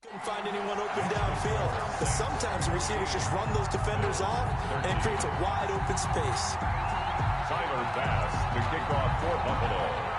Couldn't find anyone open downfield, but sometimes the receivers just run those defenders off, and it creates a wide open space. Tyler Bass, the kickoff for Buffalo.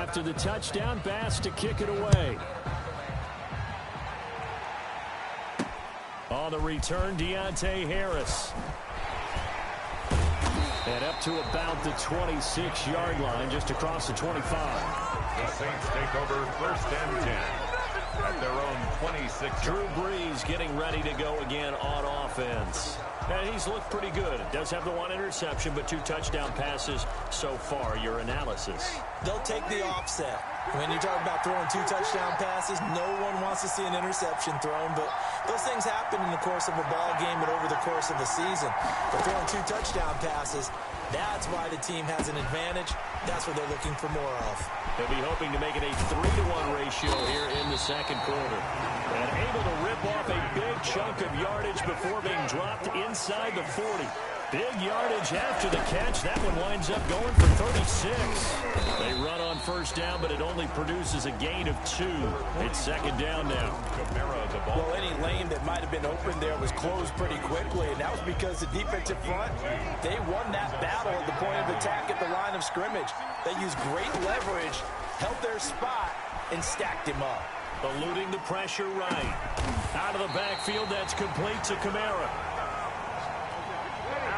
after the touchdown pass to kick it away. On the return, Deontay Harris. And up to about the 26-yard line, just across the 25. The Saints take over 1st and 10 at their own 26. Drew Brees getting ready to go again on offense. And he's looked pretty good. Does have the one interception, but 2 touchdown passes so far. Your analysis. They'll take the offset. When you talk about throwing 2 touchdown passes, no one wants to see an interception thrown, but those things happen in the course of a ball game and over the course of the season. But throwing 2 touchdown passes, that's why the team has an advantage. That's what they're looking for more of. They'll be hoping to make it a 3-to-1 ratio here in the second quarter. And able to rip off a big chunk of yardage before being dropped inside the 40. Big yardage after the catch. That one winds up going for 36. They run on first down, but it only produces a gain of 2. It's second down now. Well, any lane that might have been open there was closed pretty quickly, and that was because the defensive front, they won that battle at the point of attack at the line of scrimmage. They used great leverage, held their spot, and stacked him up. Eluding the pressure right. Out of the backfield, that's complete to Kamara.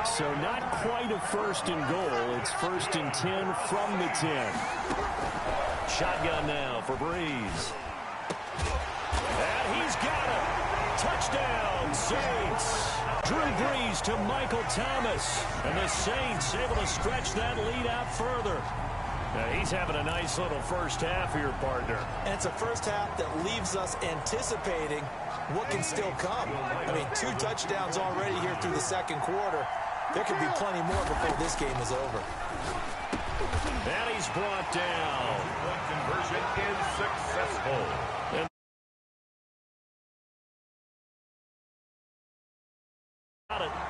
So not quite a 1st and goal. It's 1st and 10 from the 10. Shotgun now for Brees. And he's got it. Touchdown, Saints. Drew Brees to Michael Thomas. And the Saints able to stretch that lead out further. Now he's having a nice little first half here, partner. And it's a first half that leaves us anticipating what can still come. I mean, 2 touchdowns already here through the second quarter. There could be plenty more before this game is over. And he's brought down. Point conversion is successful.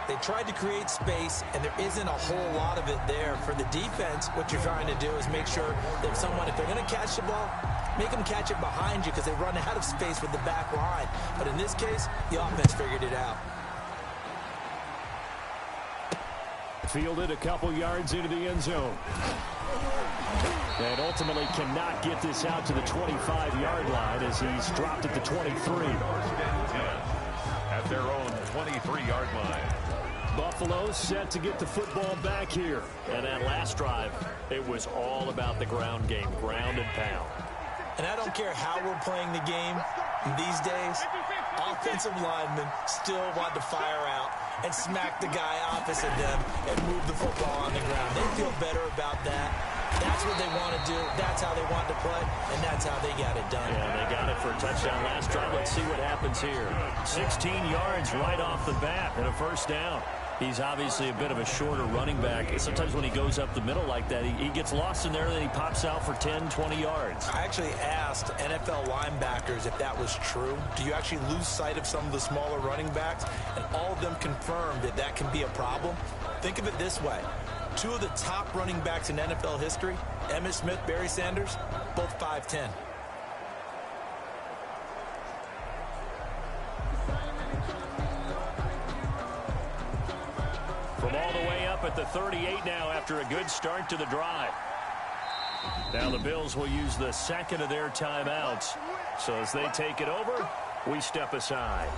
They tried to create space, and there isn't a whole lot of it there. For the defense, what you're trying to do is make sure that if they're going to catch the ball, make them catch it behind you because they run out of space with the back line. But in this case, the offense figured it out. Fielded a couple yards into the end zone. And ultimately cannot get this out to the 25-yard line as he's dropped at the 23. 1st and 10 at their own 23-yard line. Buffalo set to get the football back here. And that last drive, it was all about the ground game, ground and pound. And I don't care how we're playing the game these days, offensive linemen still want to fire out and smack the guy opposite them and move the football on the ground. They feel better about that. That's what they want to do. That's how they want to play, and that's how they got it done. Yeah, they got it for a touchdown last drive. Let's see what happens here. 16 yards right off the bat and a first down. He's obviously a bit of a shorter running back. Sometimes when he goes up the middle like that, he gets lost in there, and then he pops out for 10, 20 yards. I actually asked NFL linebackers if that was true. Do you actually lose sight of some of the smaller running backs? And all of them confirmed that that can be a problem. Think of it this way. 2 of the top running backs in NFL history, Emmitt Smith, Barry Sanders, both 5'10". From all the way up at the 38 now after a good start to the drive. Now the Bills will use the second of their timeouts. So as they take it over, we step aside.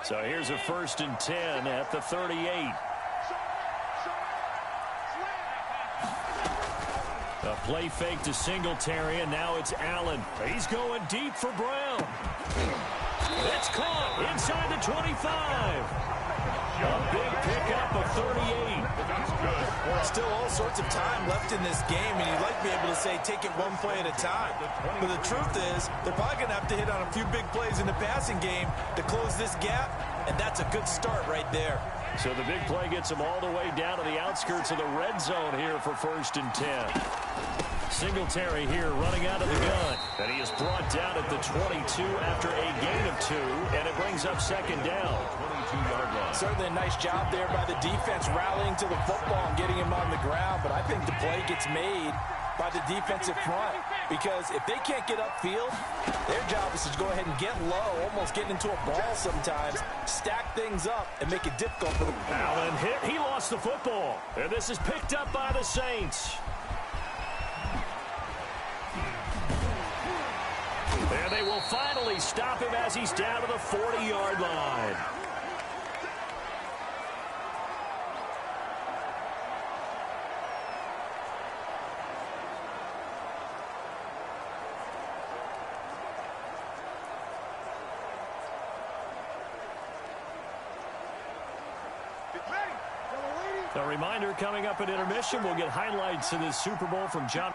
So here's a 1st and 10 at the 38. A play fake to Singletary, and now it's Allen. He's going deep for Brown. It's caught inside the 25. A big pickup of 38. Still all sorts of time left in this game, and you'd like to be able to say take it one play at a time. But the truth is, they're probably going to have to hit on a few big plays in the passing game to close this gap, and that's a good start right there. So the big play gets them all the way down to the outskirts of the red zone here for 1st and 10. Singletary here running out of the gun. And he is brought down at the 22 after a gain of 2, and it brings up 2nd down. 22-yard line. Certainly a nice job there by the defense rallying to the football and getting him on the ground, but I think the play gets made by the defensive front, because if they can't get upfield, their job is to go ahead and get low, almost get into a ball sometimes, stack things up, and make it difficult for them. Allen hit. He lost the football. And this is picked up by the Saints. And they will finally stop him as he's down to the 40-yard line. A reminder, coming up at intermission, we'll get highlights of this Super Bowl from John.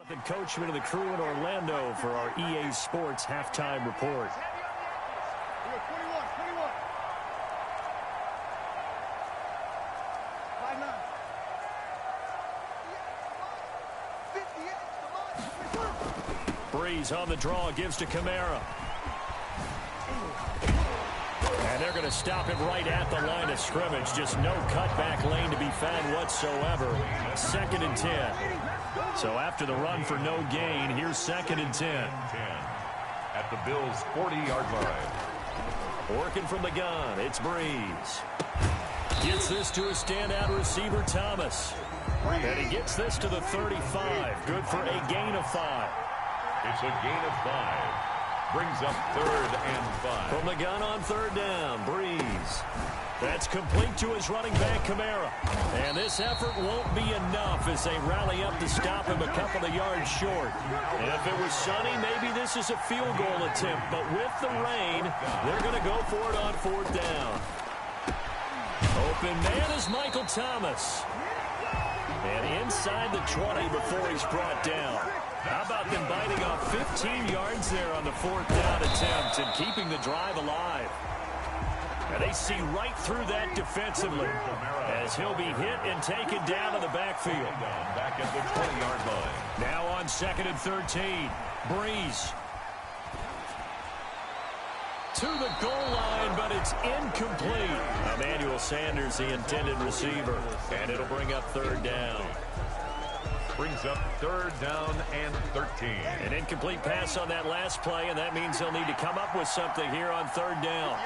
The coachman of the crew in Orlando for our EA Sports halftime report. Breeze on the draw, gives to Kamara. And they're going to stop him right at the line of scrimmage. Just no cutback lane to be found whatsoever. 2nd and 10. So after the run for no gain, here's 2nd and 10. At the Bills' 40-yard line. Working from the gun, it's Breeze. Gets this to a standout receiver, Thomas. And he gets this to the 35. Good for a gain of 5. It's a gain of 5. Brings up 3rd and 5. From the gun on 3rd down, Breeze. That's complete to his running back, Kamara. And this effort won't be enough as they rally up to stop him a couple of yards short. If it was sunny, maybe this is a field goal attempt. But with the rain, they're going to go for it on 4th down. Open man is Michael Thomas. And inside the 20 before he's brought down. How about them biting off 15 yards there on the 4th down attempt and keeping the drive alive? And they see right through that defensively as he'll be hit and taken down to the backfield. Back at the 20-yard line. Now on 2nd and 13, Breeze. To the goal line, but it's incomplete. Emmanuel Sanders, the intended receiver. And it'll bring up 3rd down. Brings up 3rd down and 13. An incomplete pass on that last play, and that means they'll need to come up with something here on 3rd down.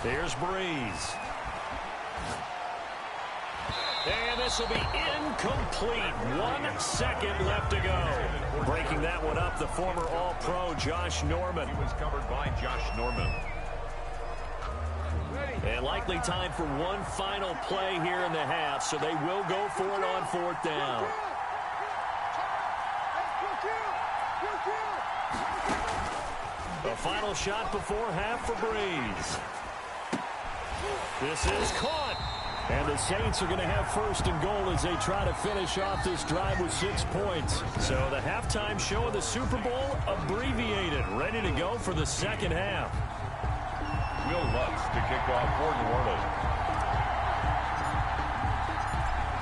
Here's Breeze. And this will be incomplete. 1 second left to go. Breaking that one up, the former All-Pro Josh Norman. He was covered by Josh Norman. And likely time for one final play here in the half, so they will go for it on 4th down. A final shot before half for Breeze. This is caught. And the Saints are going to have 1st and goal as they try to finish off this drive with 6 points. So the halftime show of the Super Bowl abbreviated, ready to go for the 2nd half. Will Lutz to kick off for New Orleans.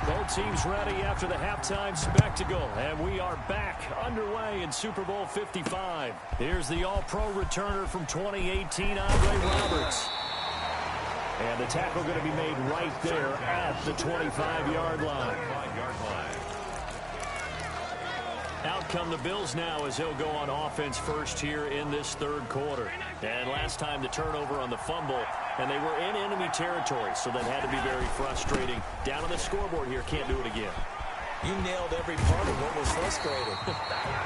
Both teams ready after the halftime spectacle, and we are back underway in Super Bowl 55. Here's the All-Pro returner from 2018, Andre Roberts. And the tackle going to be made right there at the 25-yard line. Out come the Bills now as they'll go on offense first here in this 3rd quarter. And last time the turnover on the fumble, and they were in enemy territory, so that had to be very frustrating. Down on the scoreboard here, can't do it again. You nailed every part of what was frustrating.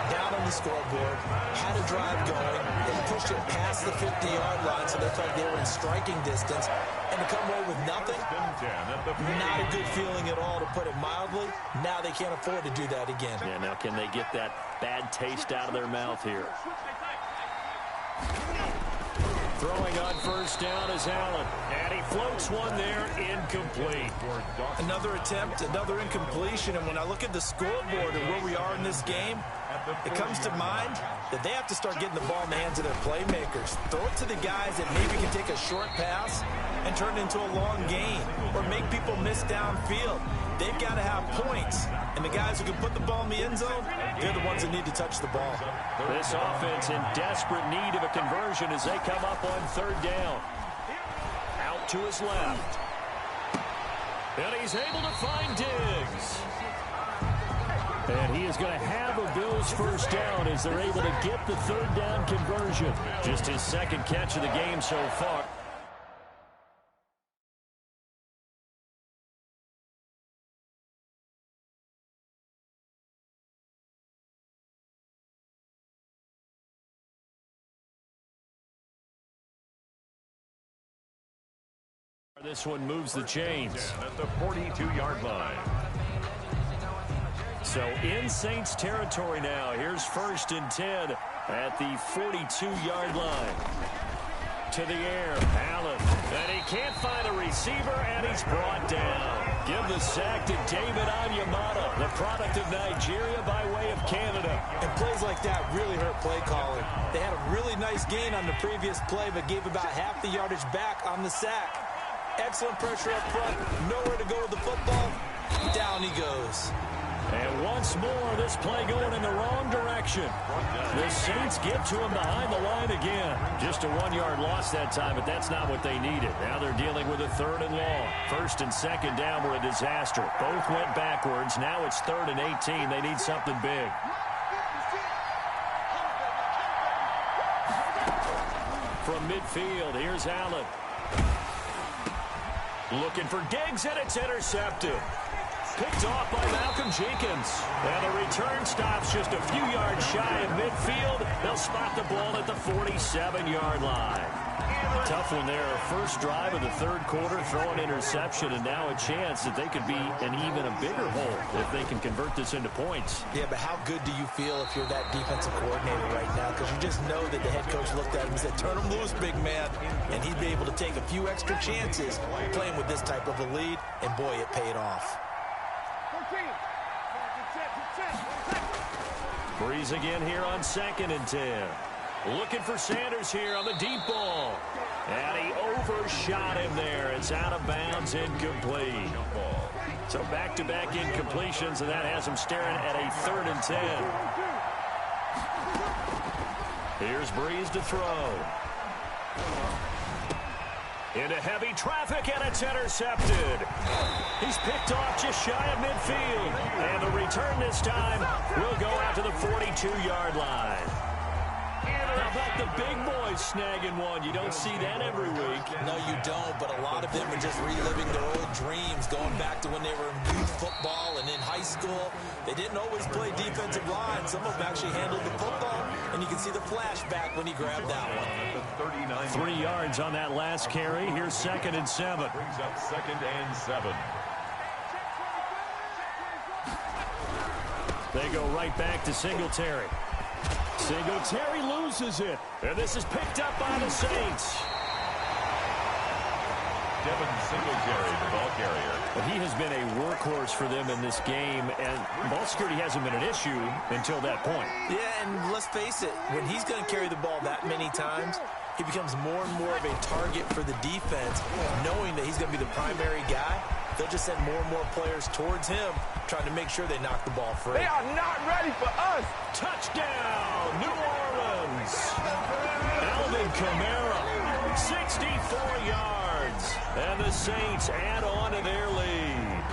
Down on the scoreboard, had a drive going, they pushed it past the 50-yard line, so they thought they were in striking distance, and to come away with nothing, not a good feeling at all, to put it mildly. Now they can't afford to do that again. Yeah, now can they get that bad taste out of their mouth here? Throwing on 1st down is Allen. And he floats one there, incomplete. Another attempt, another incompletion. And when I look at the scoreboard and where we are in this game, it comes to mind that they have to start getting the ball in the hands of their playmakers. Throw it to the guys that maybe can take a short pass and turn it into a long gain or make people miss downfield. They've got to have points. And the guys who can put the ball in the end zone, they're the ones that need to touch the ball. This offense in desperate need of a conversion as they come up on 3rd down. Out to his left. And he's able to find Diggs. And he is going to have a Bills 1st down as they're able to get the 3rd down conversion. Just his 2nd catch of the game so far. This one moves the chains. At the 42-yard line. So in Saints territory now. Here's 1st and 10 at the 42-yard line. To the air, Allen. And he can't find a receiver, and he's brought down. Give the sack to David Onyemata, the product of Nigeria by way of Canada. And plays like that really hurt play calling. They had a really nice gain on the previous play, but gave about half the yardage back on the sack. Excellent pressure up front. Nowhere to go with the football. Down he goes. And once more, this play going in the wrong direction. The Saints get to him behind the line again. Just a 1-yard loss that time, but that's not what they needed. Now they're dealing with a 3rd and long. 1st and 2nd down were a disaster. Both went backwards. Now it's 3rd and 18. They need something big. From midfield, here's Allen. Looking for Diggs, and it's intercepted. Picked off by Malcolm Jenkins. And the return stops just a few yards shy of midfield. They'll spot the ball at the 47-yard line. Tough one there. First drive of the third quarter, throw an interception, and now a chance that they could be in even a bigger hole if they can convert this into points. Yeah, but how good do you feel if you're that defensive coordinator right now? Because you just know that the head coach looked at him and said, turn him loose, big man. And he'd be able to take a few extra chances playing with this type of a lead, and boy, it paid off. Breeze again here on 2nd and 10. Looking for Sanders here on the deep ball. And he overshot him there. It's out of bounds, incomplete. So back-to-back incompletions, and that has him staring at a 3rd and 10. Here's Breeze to throw. Into heavy traffic, and it's intercepted. He's picked off just shy of midfield. And the return this time will go out to the 42-yard line. How about the big boys snagging one? You don't see that every week. No, you don't, but a lot of them are just reliving their old dreams, going back to when they were in youth football and in high school. They didn't always play defensive line. Some of them actually handled the football, and you can see the flashback when he grabbed that one. 3 yards on that last carry. Here's 2nd and 7. Brings up 2nd and 7. They go right back to Singletary. Singletary loses it. And this is picked up by the Saints. Devin Singletary, the ball carrier. But he has been a workhorse for them in this game, and ball security hasn't been an issue until that point. Yeah, and let's face it, when he's going to carry the ball that many times, he becomes more and more of a target for the defense, knowing that he's going to be the primary guy. They'll just send more and more players towards him, trying to make sure they knock the ball free. They are not ready for us. Touchdown, New Orleans. Alvin Kamara, 64 yards. And the Saints add on to their lead.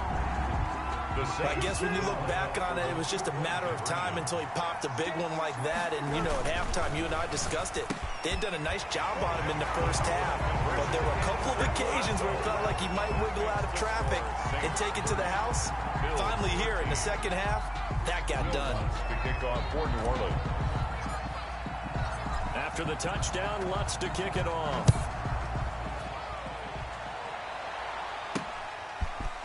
I guess when you look back on it, it was just a matter of time until he popped a big one like that. And, you know, at halftime, you and I discussed it. They had done a nice job on him in the first half. But there were a couple of occasions where it felt like he might wiggle out of traffic and take it to the house. Finally here in the second half, that got done. The kickoff for New Orleans. After the touchdown, Lutz to kick it off.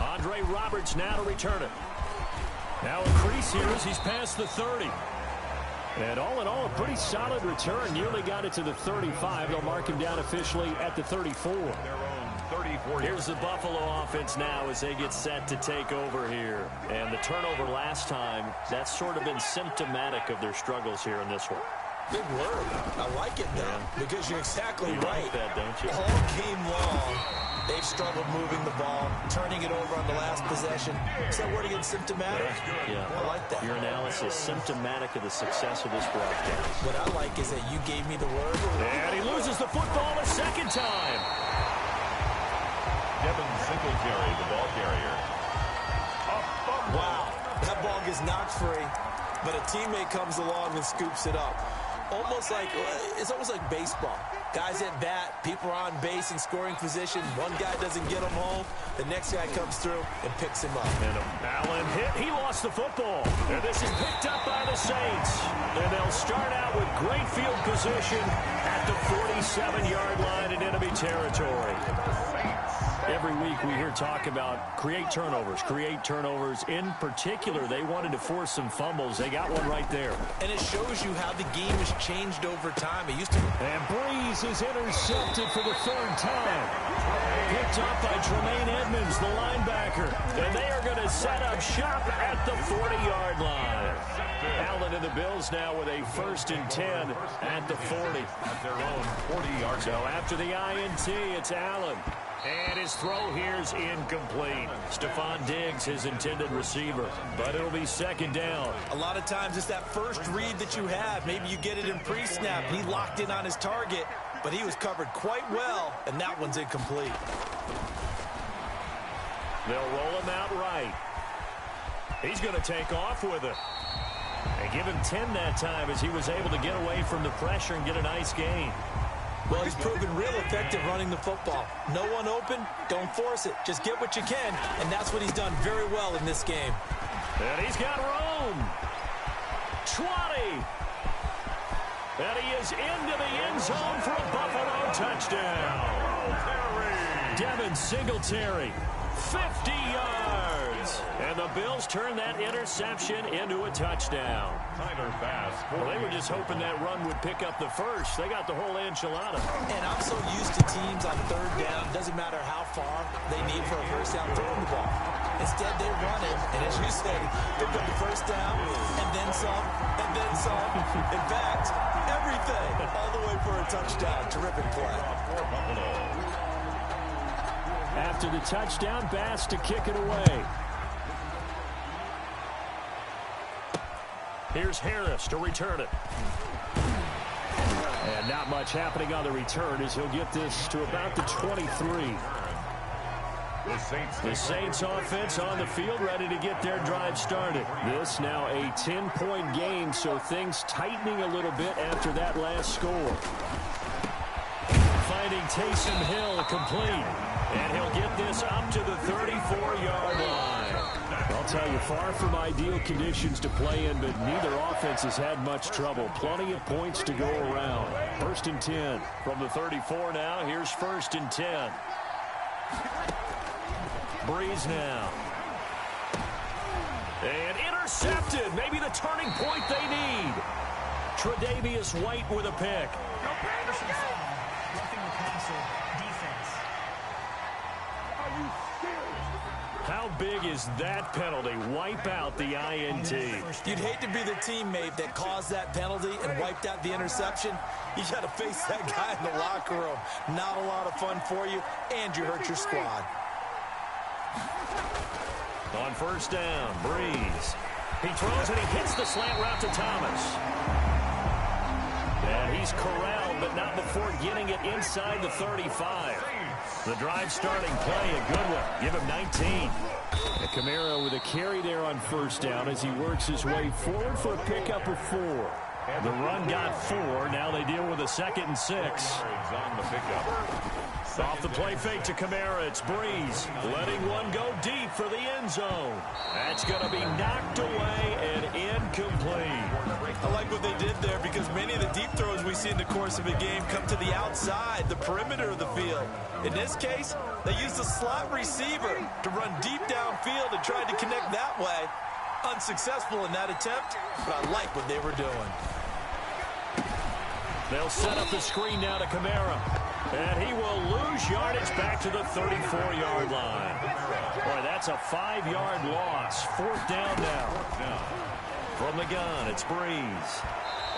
Andre Roberts now to return it. Now a crease here as he's past the 30. And all in all, a pretty solid return. Nearly got it to the 35. They'll mark him down officially at the 34. Their own 34. Here's the Buffalo offense now as they get set to take over here. And the turnover last time, that's sort of been symptomatic of their struggles here in this one. Big word. I like it, though, because you're exactly right. Like that, don't you? All game long, they've struggled moving the ball, turning it over on the last possession. Is that word again, symptomatic? Yeah. I like that. Your analysis, symptomatic of the success of this broadcast. What I like is that you gave me the word. And he loses the football a second time. Devin Singletary, the ball carrier. Wow. That ball gets knocked free, but a teammate comes along and scoops it up. It's almost like baseball. Guys at bat, people are on base in scoring position. One guy doesn't get him home. The next guy comes through and picks him up. And Allen hit. He lost the football. And this is picked up by the Saints. And they'll start out with great field position at the 47-yard line in enemy territory. Every week we hear talk about create turnovers. In particular, they wanted to force some fumbles. They got one right there. And it shows you how the game has changed over time. It used to... And Breeze is intercepted for the 3rd time. Picked up by Tremaine Edmonds, the linebacker. And they are going to set up shop at the 40-yard line. Allen and the Bills now with a 1st and 10 at the 40. At their own 40-yard. So after the INT, it's Allen. And his throw here's incomplete. Stephon Diggs, his intended receiver. But it'll be 2nd down. A lot of times it's that first read that you have. Maybe you get it in pre-snap. He locked in on his target, but he was covered quite well, and that one's incomplete. They'll roll him out right. He's going to take off with it. And give him 10 that time as he was able to get away from the pressure and get a nice gain. Well, he's proven real effective running the football. No one open, don't force it. Just get what you can, and that's what he's done very well in this game. And he's got room. 20. And he is into the end zone for a Buffalo touchdown. Devin Singletary, 50 yards. And the Bills turn that interception into a touchdown. Well, they were just hoping that run would pick up the first. They got the whole enchilada. And I'm so used to teams on third down, doesn't matter how far they need for a first down, throwing the ball. Instead, they run it, and as you say, pick up the first down, and then some, and then some. In fact, everything, all the way for a touchdown. Terrific play. After the touchdown, Bass to kick it away. Here's Harris to return it. And not much happening on the return as he'll get this to about the 23. The Saints offense on the field ready to get their drive started. This now a 10-point game, so things tightening a little bit after that last score. Finding Taysom Hill complete. And he'll get this up to the 34-yard line. I'll tell you, far from ideal conditions to play in, but neither offense has had much trouble. Plenty of points to go around. 1st and 10. From the 34 now, here's 1st and 10. Breeze now. And intercepted. Maybe the turning point they need. Tre'Davious White with a pick. How big is that penalty? Wipe out the INT. You'd hate to be the teammate that caused that penalty and wiped out the interception. You got to face that guy in the locker room. Not a lot of fun for you, and you hurt your squad. On 1st down, Breeze. He throws and he hits the slant route to Thomas. And he's corralled, but not before getting it inside the 35. The drive starting play, a good one. Give him 19. And Kamara with a carry there on 1st down as he works his way forward for a pickup of 4. The run got 4. Now they deal with a 2nd and 6. Off the play fake to Kamara, it's Breeze. Letting one go deep for the end zone. That's going to be knocked away and incomplete. I like what they did there because many of the deep throws we see in the course of a game come to the outside, the perimeter of the field. In this case, they used a slot receiver to run deep downfield and tried to connect that way. Unsuccessful in that attempt, but I like what they were doing. They'll set up the screen now to Kamara. And he will lose yardage back to the 34-yard line. Boy, that's a 5-yard loss. 4th down now. From the gun, it's Breeze.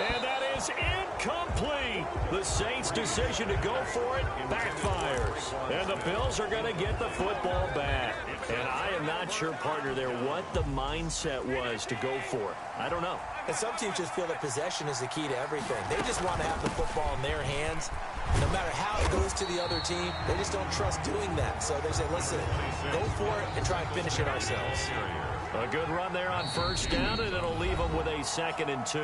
And that is incomplete. The Saints' decision to go for it backfires. And the Bills are going to get the football back. And I am not sure, partner, there what the mindset was to go for it. I don't know. And some teams just feel that possession is the key to everything. They just want to have the football in their hands. No matter how it goes to the other team, they just don't trust doing that. So they say, listen, go for it and try and finish it ourselves. A good run there on 1st down, and it'll leave them with a 2nd and 2.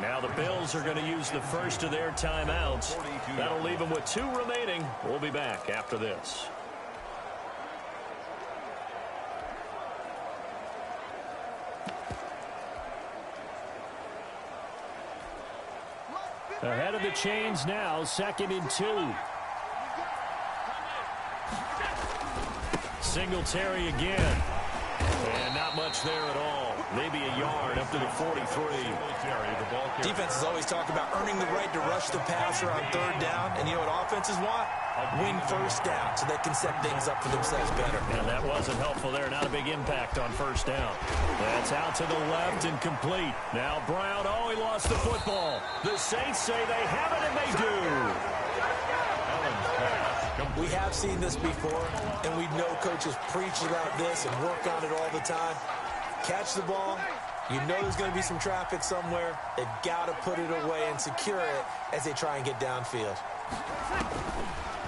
Now the Bills are going to use the first of their timeouts. That'll leave them with 2 remaining. We'll be back after this. Ahead of the chains now, 2nd and 2. Singletary again. And not much there at all. Maybe a yard up to the 43. Defenses always talk about earning the right to rush the passer on 3rd down. And you know what offenses want? Win 1st down so they can set things up for themselves better. And that wasn't helpful there. Not a big impact on 1st down. That's out to the left and complete. Now Brown, oh, he lost the football. The Saints say they have it, and they do. We have seen this before, and we know coaches preach about this and work on it all the time. Catch the ball. You know there's going to be some traffic somewhere. They've got to put it away and secure it as they try and get downfield.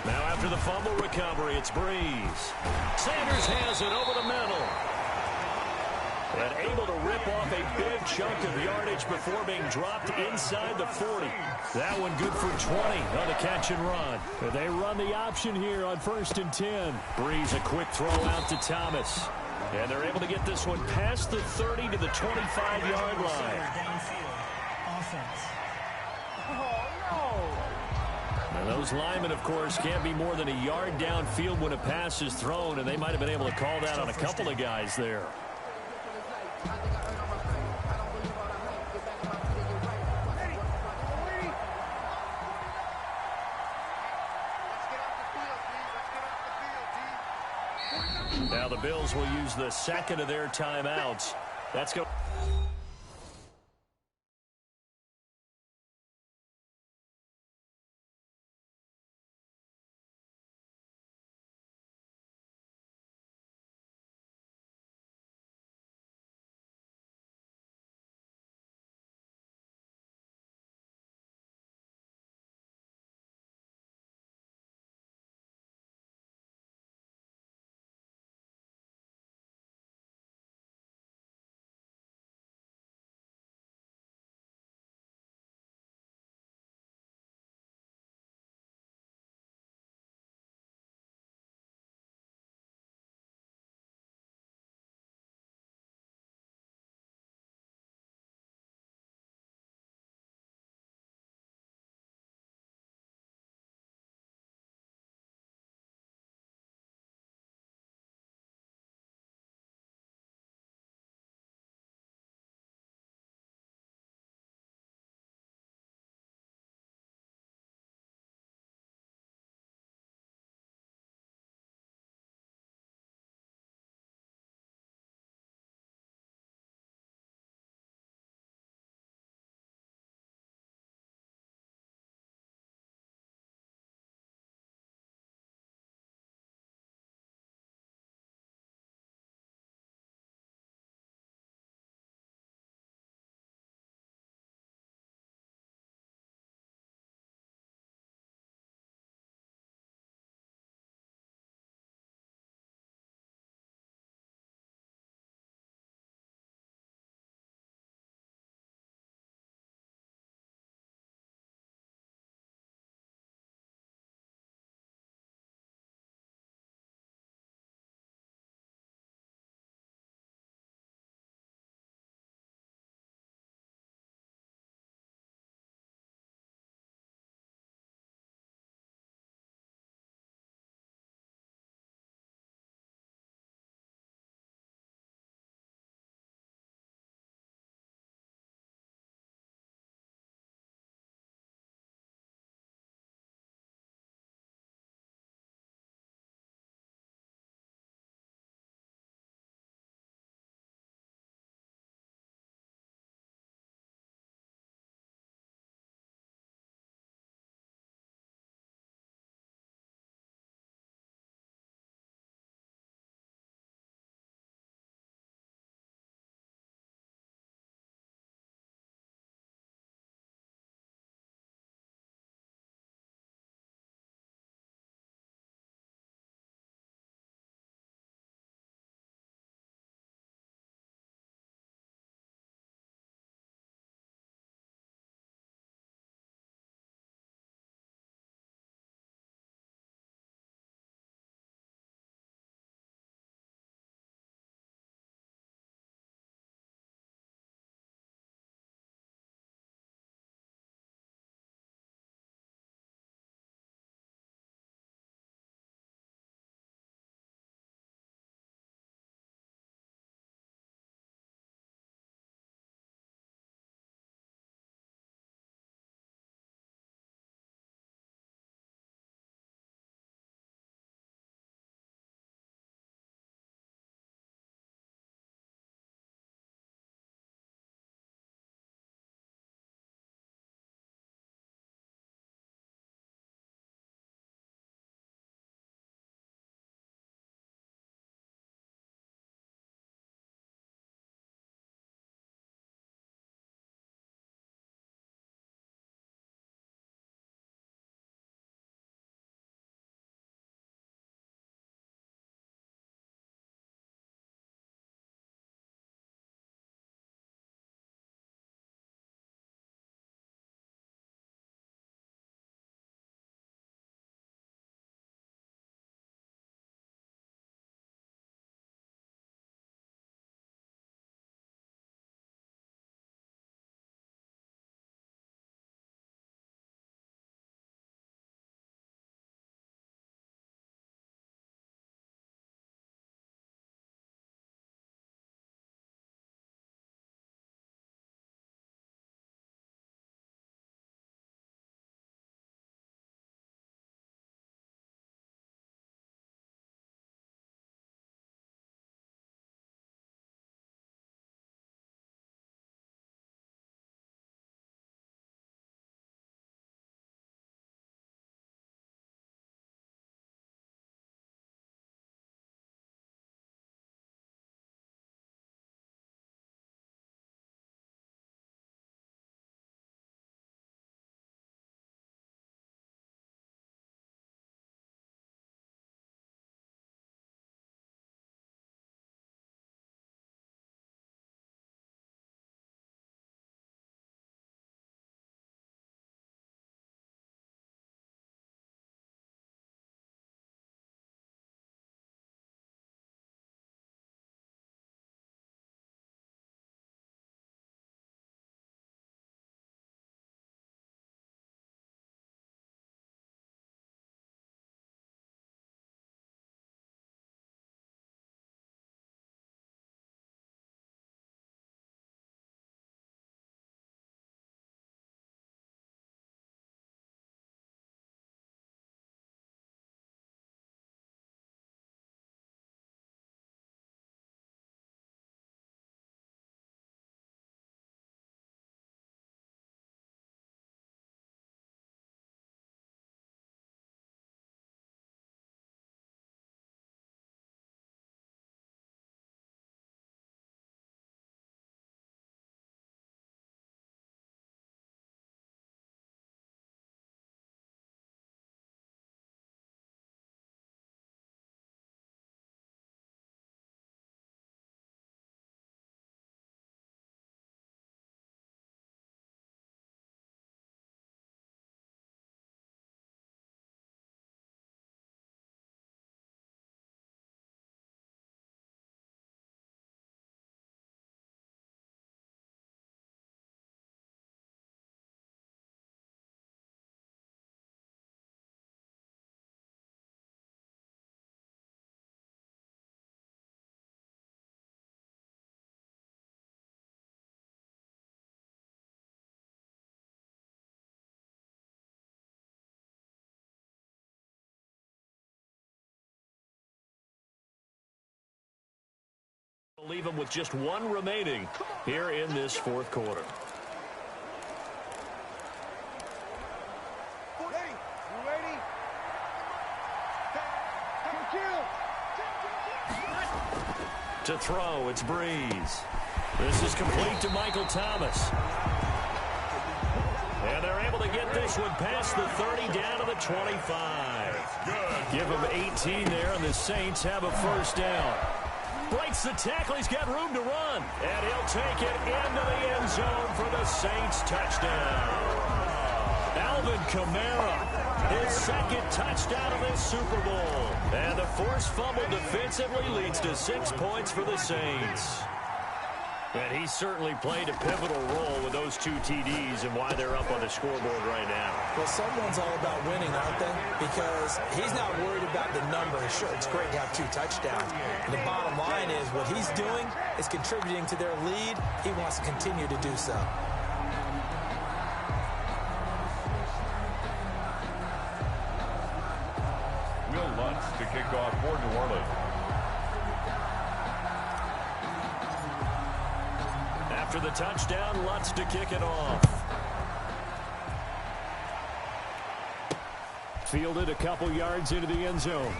Now after the fumble recovery, it's Breeze. Sanders has it over the middle. And able to rip off a big chunk of yardage before being dropped inside the 40. That one good for 20 on the catch and run. And they run the option here on 1st and 10. Breeze a quick throw out to Thomas. And they're able to get this one past the 30 to the 25-yard line. And those linemen, of course, can't be more than a yard downfield when a pass is thrown, and they might have been able to call that on a couple of guys there. Now the Bills will use the second of their timeouts. Let's go. Leave them with just one remaining here in this fourth quarter. To throw, it's Breeze. This is complete to Michael Thomas. And they're able to get this one past the 30 down to the 25. Good. Give them 18 there, and the Saints have a first down. Breaks the tackle. He's got room to run. And he'll take it into the end zone for the Saints touchdown. Alvin Kamara, his second touchdown of this Super Bowl. And the forced fumble defensively leads to 6 points for the Saints. And he certainly played a pivotal role with those 2 TDs and why they're up on the scoreboard right now. Well, someone's all about winning, aren't they? Because he's not worried about the numbers. Sure, it's great to have 2 touchdowns. And the bottom line is what he's doing is contributing to their lead. He wants to continue to do so. Will Lutz to kick off for New Orleans. After the touchdown, Lutz to kick it off. Fielded a couple yards into the end zone.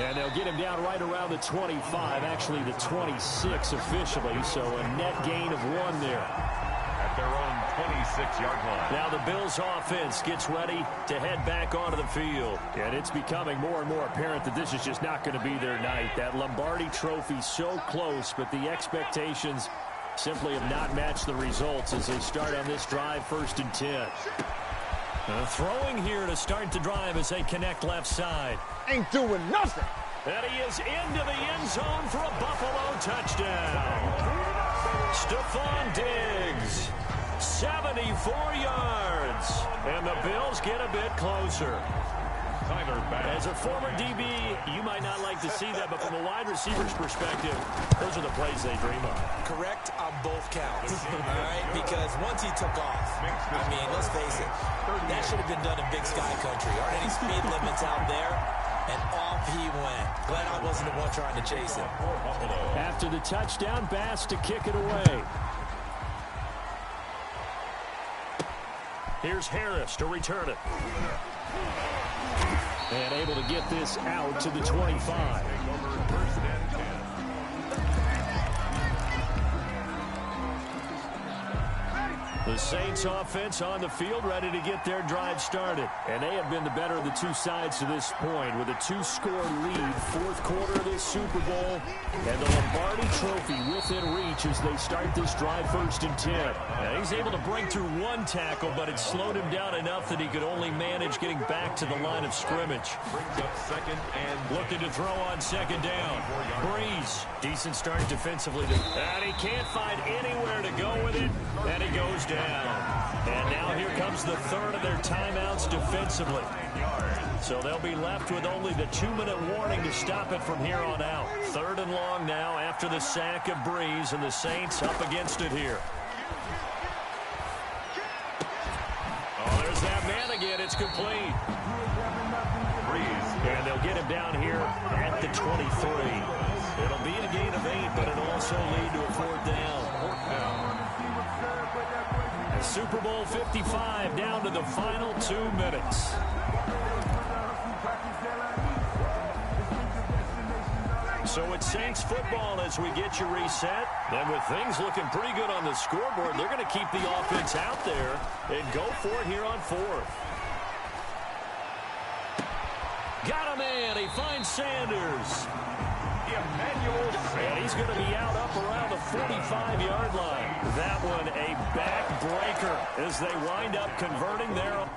And they'll get him down right around the 25, actually the 26 officially, so a net gain of 1 there. At their own 26-yard line. Now the Bills offense gets ready to head back onto the field. And it's becoming more and more apparent that this is just not going to be their night. That Lombardi trophy so close, but the expectations simply have not matched the results as they start on this drive, 1st and 10. Throwing here to start the drive as they connect left side. Ain't doing nothing. And he is into the end zone for a Buffalo touchdown. Stephon Diggs, 74 yards. And the Bills get a bit closer. As a former DB, you might not like to see that, but from a wide receiver's perspective, those are the plays they dream of. Correct on both counts, all right? Because once he took off, I mean, let's face it, that should have been done in Big Sky Country. Aren't any speed limits out there? And off he went. Glad I wasn't the one trying to chase him. After the touchdown, Bass to kick it away. Here's Harris to return it. And able to get this out to the 25. The Saints offense on the field ready to get their drive started. And they have been the better of the 2 sides to this point with a 2-score lead, 4th quarter of this Super Bowl. And the Lombardi trophy within reach as they start this drive, 1st and 10. Now he's able to break through 1 tackle, but it slowed him down enough that he could only manage getting back to the line of scrimmage. Brings up 2nd and looking to throw on 2nd down. Breeze, decent start defensively. And he can't find anywhere to go with it. And he goes down. And now here comes the 3rd of their timeouts defensively. So they'll be left with only the 2-minute warning to stop it from here on out. 3rd and long now after the sack of Breeze, and the Saints up against it here. Oh, there's that man again. It's complete. Breeze. And they'll get him down here at the 23. It'll be a gain of 8, but it'll also lead to a 4th down. Super Bowl 55 down to the final 2 minutes. So it's Saints football as we get you reset. And with things looking pretty good on the scoreboard, they're going to keep the offense out there and go for it here on 4th. Got a man. He finds Sanders. And he's going to be out up around the 45-yard line. That one a backbreaker as they wind up converting their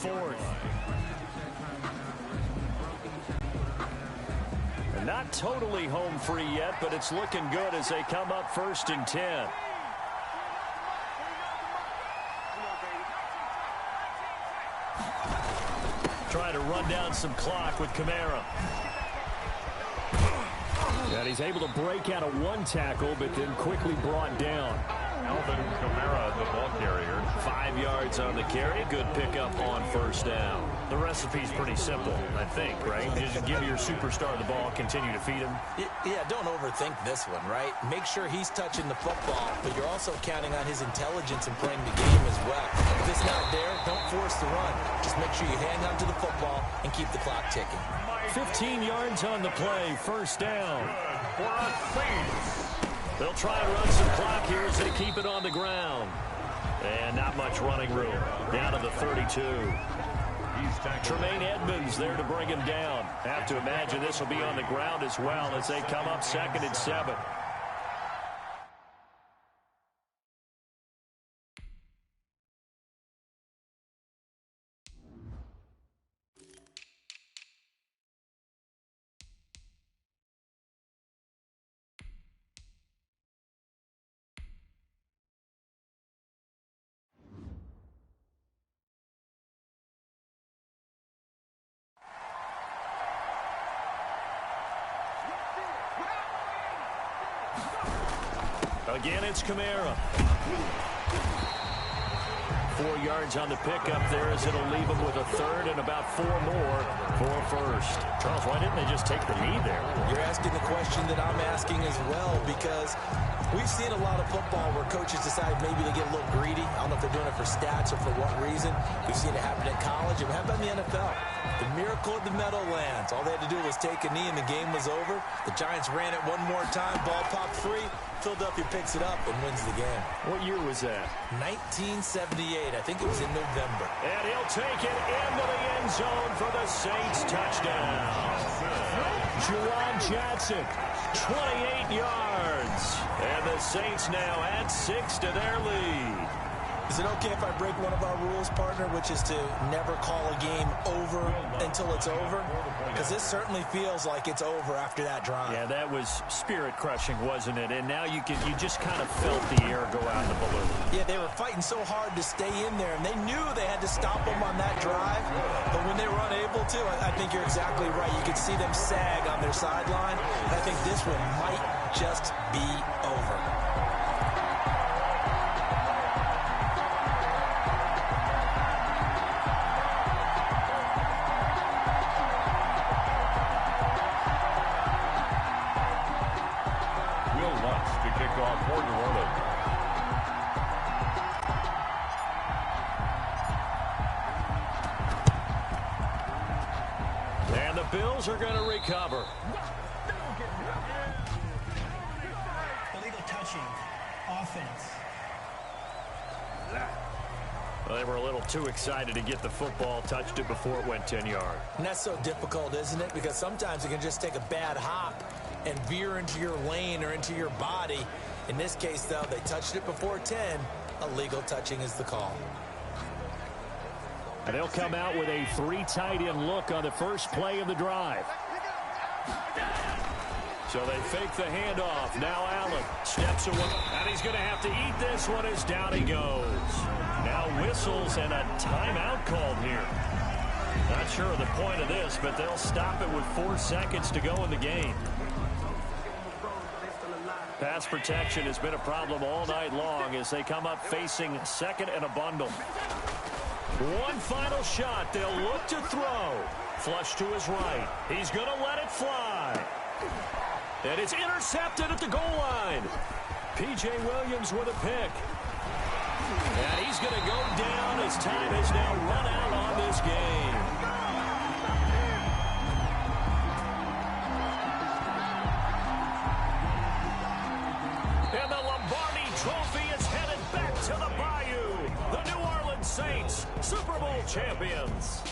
4th. And not totally home free yet, but it's looking good as they come up 1st and 10. Trying to run down some clock with Kamara. And he's able to break out of one tackle, but then quickly brought down. Alvin Kamara, the ball carrier. 5 yards on the carry. Good pickup on 1st down. The recipe's pretty simple, I think, right? Just give your superstar the ball, continue to feed him. Yeah, don't overthink this one, right? Make sure he's touching the football, but you're also counting on his intelligence in playing the game as well. If it's not there, don't force the run. Just make sure you hang on to the football and keep the clock ticking. 15 yards on the play, 1st down. For a Saints. They'll try and run some clock here as they keep it on the ground. And not much running room. Down to the 32. Tremaine Edmonds there to bring him down. Have to imagine this will be on the ground as well as they come up 2nd and 7. Again, it's Kamara. 4 yards on the pickup there as it'll leave him with a 3rd and about 4 more for 1st. Charles, why didn't they just take the knee there? You're asking the question that I'm asking as well, because we've seen a lot of football where coaches decide maybe they get a little greedy. I don't know if they're doing it for stats or for what reason. We've seen it happen in college, and it happened in the NFL. The miracle of the Meadowlands. All they had to do was take a knee, and the game was over. The Giants ran it one more time. Ball popped free. Philadelphia picks it up and wins the game. What year was that? 1978. I think it was in November. And he'll take it into the end zone for the Saints touchdown. Juwan Johnson, 28 yards. And the Saints now add 6 to their lead. Is it okay if I break one of our rules, partner, which is to never call a game over until it's over? Because this certainly feels like it's over after that drive. Yeah, that was spirit-crushing, wasn't it? And now you just kind of felt the air go out of the balloon. Yeah, they were fighting so hard to stay in there, and they knew they had to stop them on that drive. But when they were unable to, I think you're exactly right. You could see them sag on their sideline. And I think this one might just be over. Bills are going to recover. Illegal touching. Offense. Well, they were a little too excited to get the football, touched it before it went 10 yards. And that's so difficult, isn't it? Because sometimes it can just take a bad hop and veer into your lane or into your body. In this case, though, they touched it before 10. Illegal touching is the call. And they'll come out with a 3 tight end look on the first play of the drive. So they fake the handoff. Now Allen steps away. And he's going to have to eat this one as down he goes. Now whistles and a timeout called here. Not sure of the point of this, but they'll stop it with 4 seconds to go in the game. Pass protection has been a problem all night long as they come up facing 2nd and a bundle. One final shot. They'll look to throw. Flush to his right. He's going to let it fly. And it's intercepted at the goal line. P.J. Williams with a pick. And he's going to go down. His time has now run out on this game. And the Lombardi Trophy is headed back to the Bayou. The New Orleans Saints, Super Bowl champions.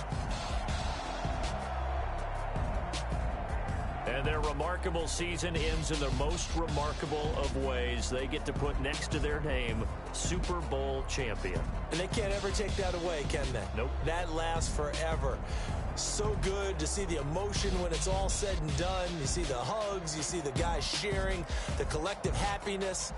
And their remarkable season ends in the most remarkable of ways. They get to put next to their name Super Bowl champion. And they can't ever take that away, can they? Nope. That lasts forever. So good to see the emotion when it's all said and done. You see the hugs, you see the guys sharing, the collective happiness.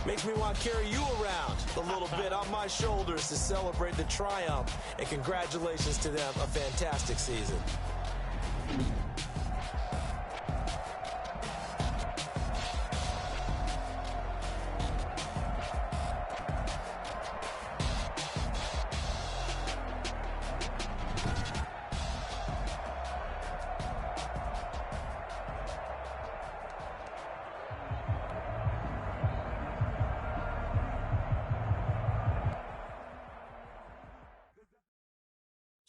Makes me want to carry you around a little bit on my shoulders to celebrate the triumph. And congratulations to them, a fantastic season.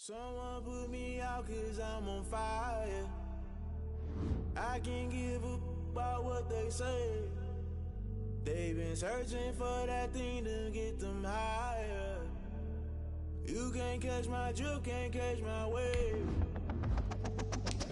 Someone put me out 'cause I'm on fire. I can't give up about what they say. They've been searching for that thing to get them higher. You can't catch my drift, can't catch my wave.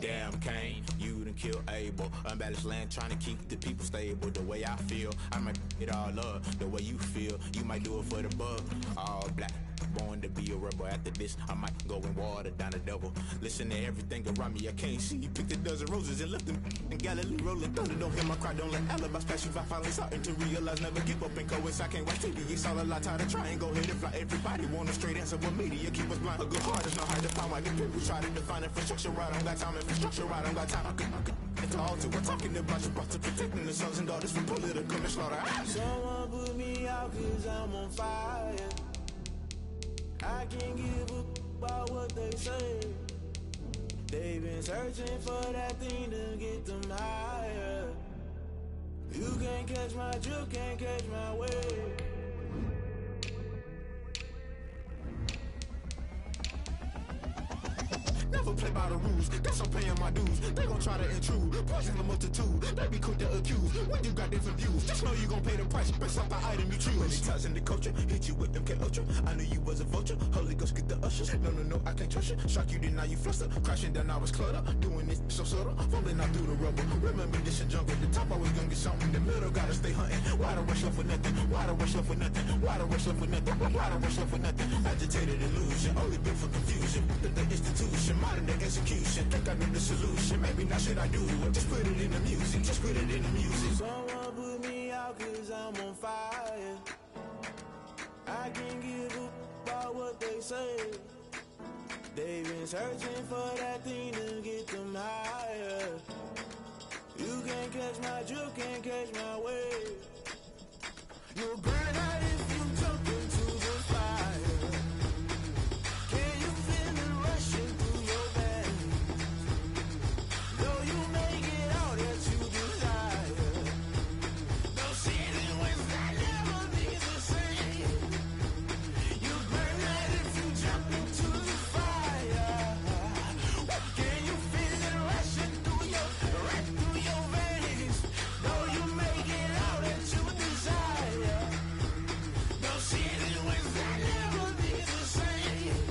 Damn Kane, you done killed Abel. Unbalanced land trying to keep the people stable. The way I feel, I might it all up. The way you feel, you might do it for the bug. All black, born to be a rebel. After this, I might go and water down the double. Listen to everything around me, I can't see. Picked a dozen roses and left them in Galilee rolling thunder. Don't hear my cry, don't let alibis pass you. I finally starting to realize, never give up and coincide. I can't watch TV, it's all a lot. Tired of trying, go ahead and fly. Everybody want a straight answer, but media keep us blind. A good heart is not hard to find. Why the people try to define infrastructure right? I don't got time, infrastructure right? I don't got time. I could it's all to we're talking about your to protecting the sons and daughters from political slaughter. Someone put me out 'cause I'm on fire. I can't give up about what they say. They've been searching for that thing to get them higher. You can't catch my drift, can't catch my wave. Never play by the rules, guess I'm paying my dues. They gon' try to intrude, poison the multitude. They be quick to accuse, when you got different views. Just know you gon' pay the price, based off the item you choose. Many times in the culture, hit you with MK Ultra. I knew you was a vulture, Holy Ghost get the ushers. No, I can't trust you. Shock you, then now you fluster. Crashing down, I was cluttered. Doing this so subtle, fumbling out through the rubble. Remember this a jungle, the top always gonna get something. In the middle, gotta stay hunting. Why the rush left for nothing? Why the rush left for nothing? Why the rush left for nothing? Why the rush left for nothing? Agitated illusion, only built for confusion. The institution, modern day execution. Think I know the solution. Maybe now should I do it? Just put it in the music. Just put it in the music. Someone put me out 'cause I'm on fire. I can't give up about what they say. They've been searching for that thing to get them higher. You can't catch my drift, can't catch my wave. You'll burn out if you jump into the fire. Can you feel it rushing through your veins? Though you make it all that you desire. Those ceiling winds that never be the same. You burn out if you jump into the fire. Can you feel it rushing through your veins? Though you make it all that you desire. Those ceiling winds that never be the same.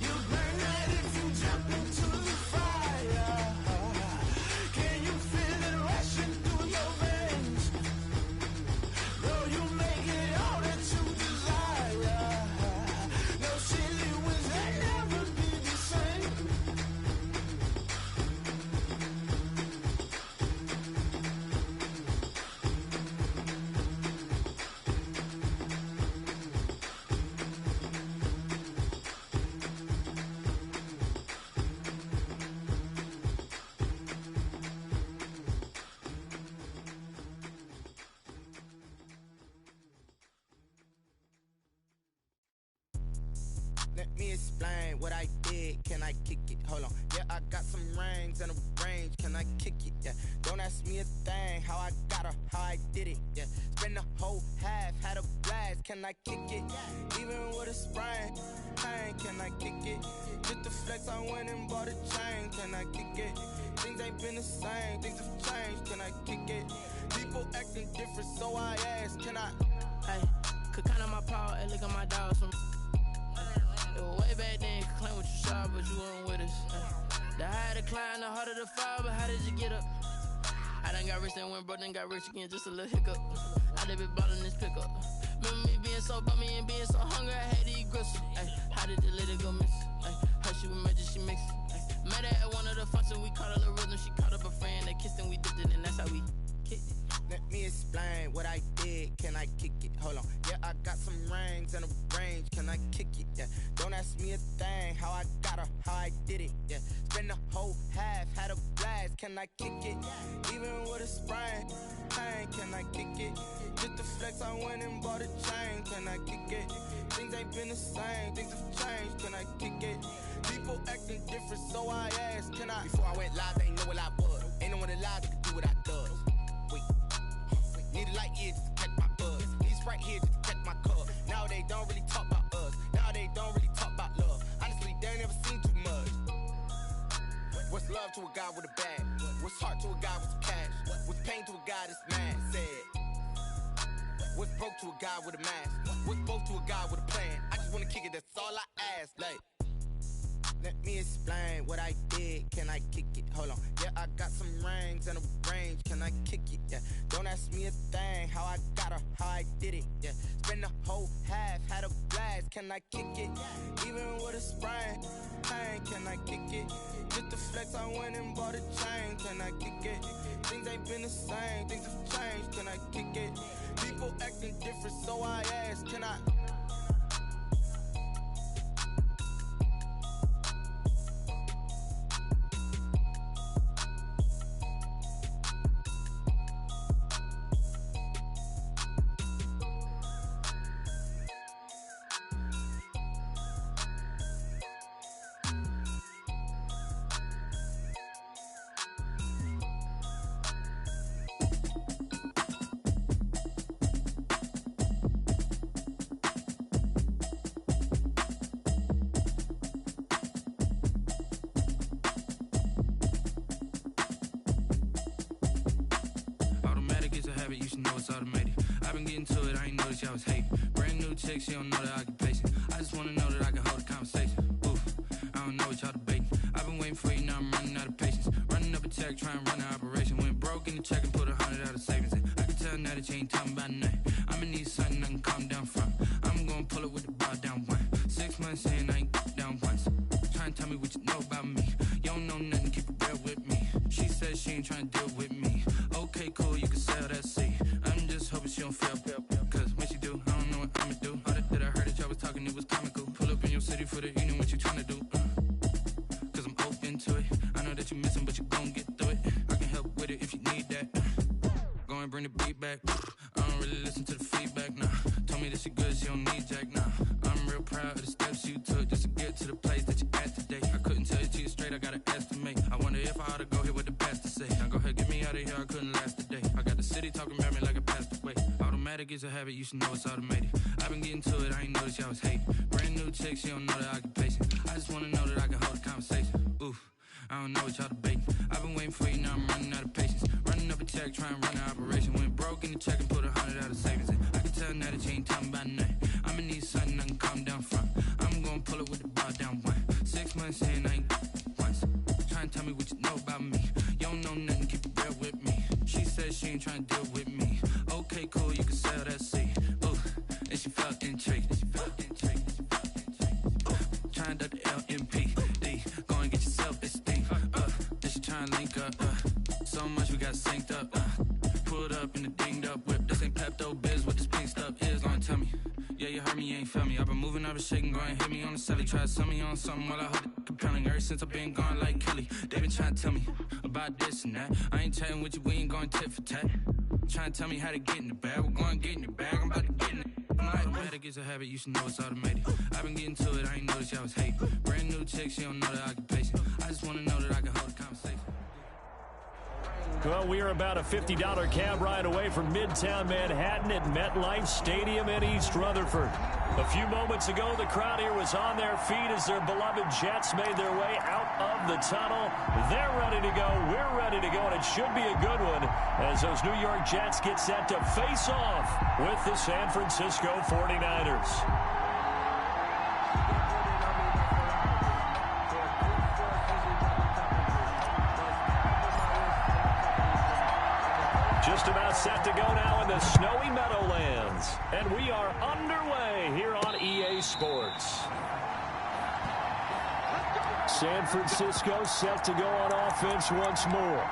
You burn out if you jump into the fire. Can you feel it rushing through your veins? Though you make it all that you desire. No silly winds that never be the same. Let me explain what I did. Can I kick it? Hold on. Yeah, I got some rings and a range. Can I kick it? Yeah. Don't ask me a thing. How I got her, how I did it. Yeah. Spend the whole half, had a blast. Can I kick it? Even with a sprain. Pain, can I kick it? Just the flex, I went and bought a chain. Can I kick it? Things ain't been the same. Things have changed. Can I kick it? People acting different, so I ask. Can I? Hey, could count on my power and look at my dogs from. It was way back then, could claim what you saw, but you weren't with us. The higher the climb, the harder the fall, but how did you get up? I done got rich, then went broke, then got rich again, just a little hiccup. I How they be ballin' this pickup? Remember me being so bummy and being so hungry, I had to eat gristle. Ay, how did the lady go miss? Ay, her she was major, she mixed. Met her at one of the functions, we caught a little rhythm. She caught up a friend, they kissed and we dipped it, and that's how we kicked it. Let me explain what I did. Can I kick it? Hold on. Yeah, I got some rings and a range. Can I kick it? Yeah. Don't ask me a thing. How I got her, how I did it. Yeah. Spend the whole half, had a blast. Can I kick it? Even with a sprain, pain. Can I kick it? Just to flex, I went and bought a chain. Can I kick it? Things ain't been the same. Things have changed. Can I kick it? People acting different, so I asked. Can I? Before I went live, they ain't know what I was. Ain't no one alive that could do what I does. Need a light year just to catch my buzz. Need Sprite here just to catch my cup. Now they don't really talk about us. Now they don't really talk about love. Honestly, they ain't never seen too much. What's love to a guy with a bag? What's heart to a guy with some cash? What's pain to a guy that's mad? Said. What's broke to a guy with a mask? What's both to a guy with a plan? I just wanna kick it, that's all I ask. Like, let me explain what I did. Can I kick it? Hold on. Yeah, I got some rings and a range. Can I kick it? Yeah. Don't ask me a thing. How I got her, how I did it. Yeah. Spend the whole half, had a blast. Can I kick it? Even with a sprain, pain. Can I kick it? Just to flex, I went and bought a chain. Can I kick it? Things ain't been the same. Things have changed. Can I kick it? People acting different, so I asked. Can I? You should know it's automated. I've been getting to it, I ain't noticed y'all was hating. Brand new chick, she don't know the occupation. I just wanna know that I can hold a conversation. Oof, I don't know what y'all debating. I've been waiting for you, now I'm running out of patience. Running up a check, trying to run an operation. Went broke in the check and put 100 out of savings in. I can tell now that you ain't talking about nothing. I'ma need something I can calm down from. I'm gonna pull it with the bar down one. 6 months in, I ain't down once. Trying to tell me what you know about me. You don't know nothing, keep it real with me. She said she ain't trying to deal with me. Okay, cool, you can sell that seat. I'm just hoping she don't fail. Cause when she do, I don't know what I'ma do. All that I heard that y'all was talking, it was comical. Pull up in your city for the evening, what you tryna do? Cause I'm open to it. I know that you missing, but you gon' get through it. I can help with it if you need that. Go and bring the beat back. I don't really listen to the feedback, nah. Told me that she good, she don't need jack, nah. I'm real proud of the steps you took just to get to the place that you at today. I couldn't tell you to you straight, I gotta estimate. I wonder if I ought to go here with the pastor say. Now go ahead, get me out of here, I couldn't last a day. I got the city talking about me like I passed away. Automatic is a habit, you should know it's automated. I've been getting to it, I ain't noticed y'all was hating. Brand new chick, she don't know the occupation. I just wanna know that I can hold a conversation. Oof, I don't know what y'all debating. I've been waiting for you, now I'm running out of patience. Running up a check, trying to run an operation. Went broke in the check and put 100 out of savings in. I can tell now that you ain't talking about nothing. I'ma need something I can calm down from. I'm gonna pull it with the bar down one. 6 months in, I ain't once. Trying to tell me what you know about me. You don't know nothing, keep it real with me. She said she ain't trying to deal with me. Okay, cool, you can sell that seat. Ooh, and she felt intrigued. Trying to duck the LMPD. Go and get your self-esteem. Then she trying to link up. So much we got synced up. Pulled up in the dinged up whip. This ain't Pepto-Biz, what this pink stuff is. Gonna tell me. Yeah, you heard me, you ain't feel me. I've been moving, I've been shaking, go and hit me on the celly. Try to sell me on something while I hold it compelling. Ever since I've been gone like Kelly, they been trying to tell me about this and that. I ain't chatting with you, we ain't going tit for tat. Trying to tell me how to get in the bag, we're going to get in the bag, I'm about to get in it. Automatic is a habit, you should know it's automated. I've been getting to it, I ain't noticed y'all was hating. Brand new chick, she don't know the occupation. I just wanna know that I can hold a conversation. Well, we are about a $50 cab ride away from Midtown Manhattan at MetLife Stadium in East Rutherford. A few moments ago, the crowd here was on their feet as their beloved Jets made their way out of the tunnel. They're ready to go. We're ready to go, and it should be a good one as those New York Jets get set to face off with the San Francisco 49ers. Just about set to go now in the snowy Meadowlands. And we are underway here on EA Sports. San Francisco set to go on offense once more.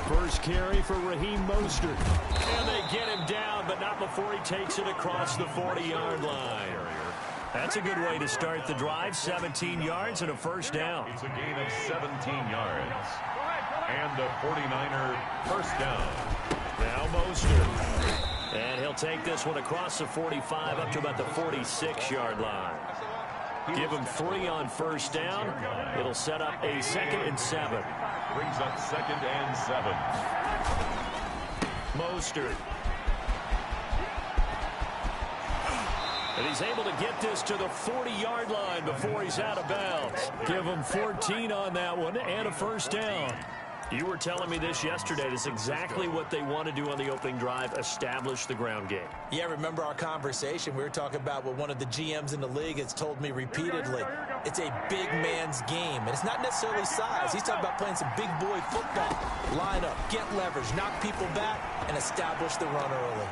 First carry for Raheem Mostert. And they get him down, but not before he takes it across the 40-yard line. That's a good way to start the drive. 17 yards and a first down. It's a gain of 17 yards. And a 49er first down. Now Mostert. And he'll take this one across the 45 up to about the 46-yard line. Give him 3 on first down. It'll set up a 2nd and 7. Brings up 2nd and 7. Mostert. And he's able to get this to the 40-yard line before he's out of bounds. Give him 14 on that one and a first down. You were telling me this yesterday. That's exactly what they want to do on the opening drive, establish the ground game. Yeah, remember our conversation? We were talking about what one of the GMs in the league has told me repeatedly. It's a big man's game, and it's not necessarily size. He's talking about playing some big boy football. Line up, get leverage, knock people back, and establish the run early.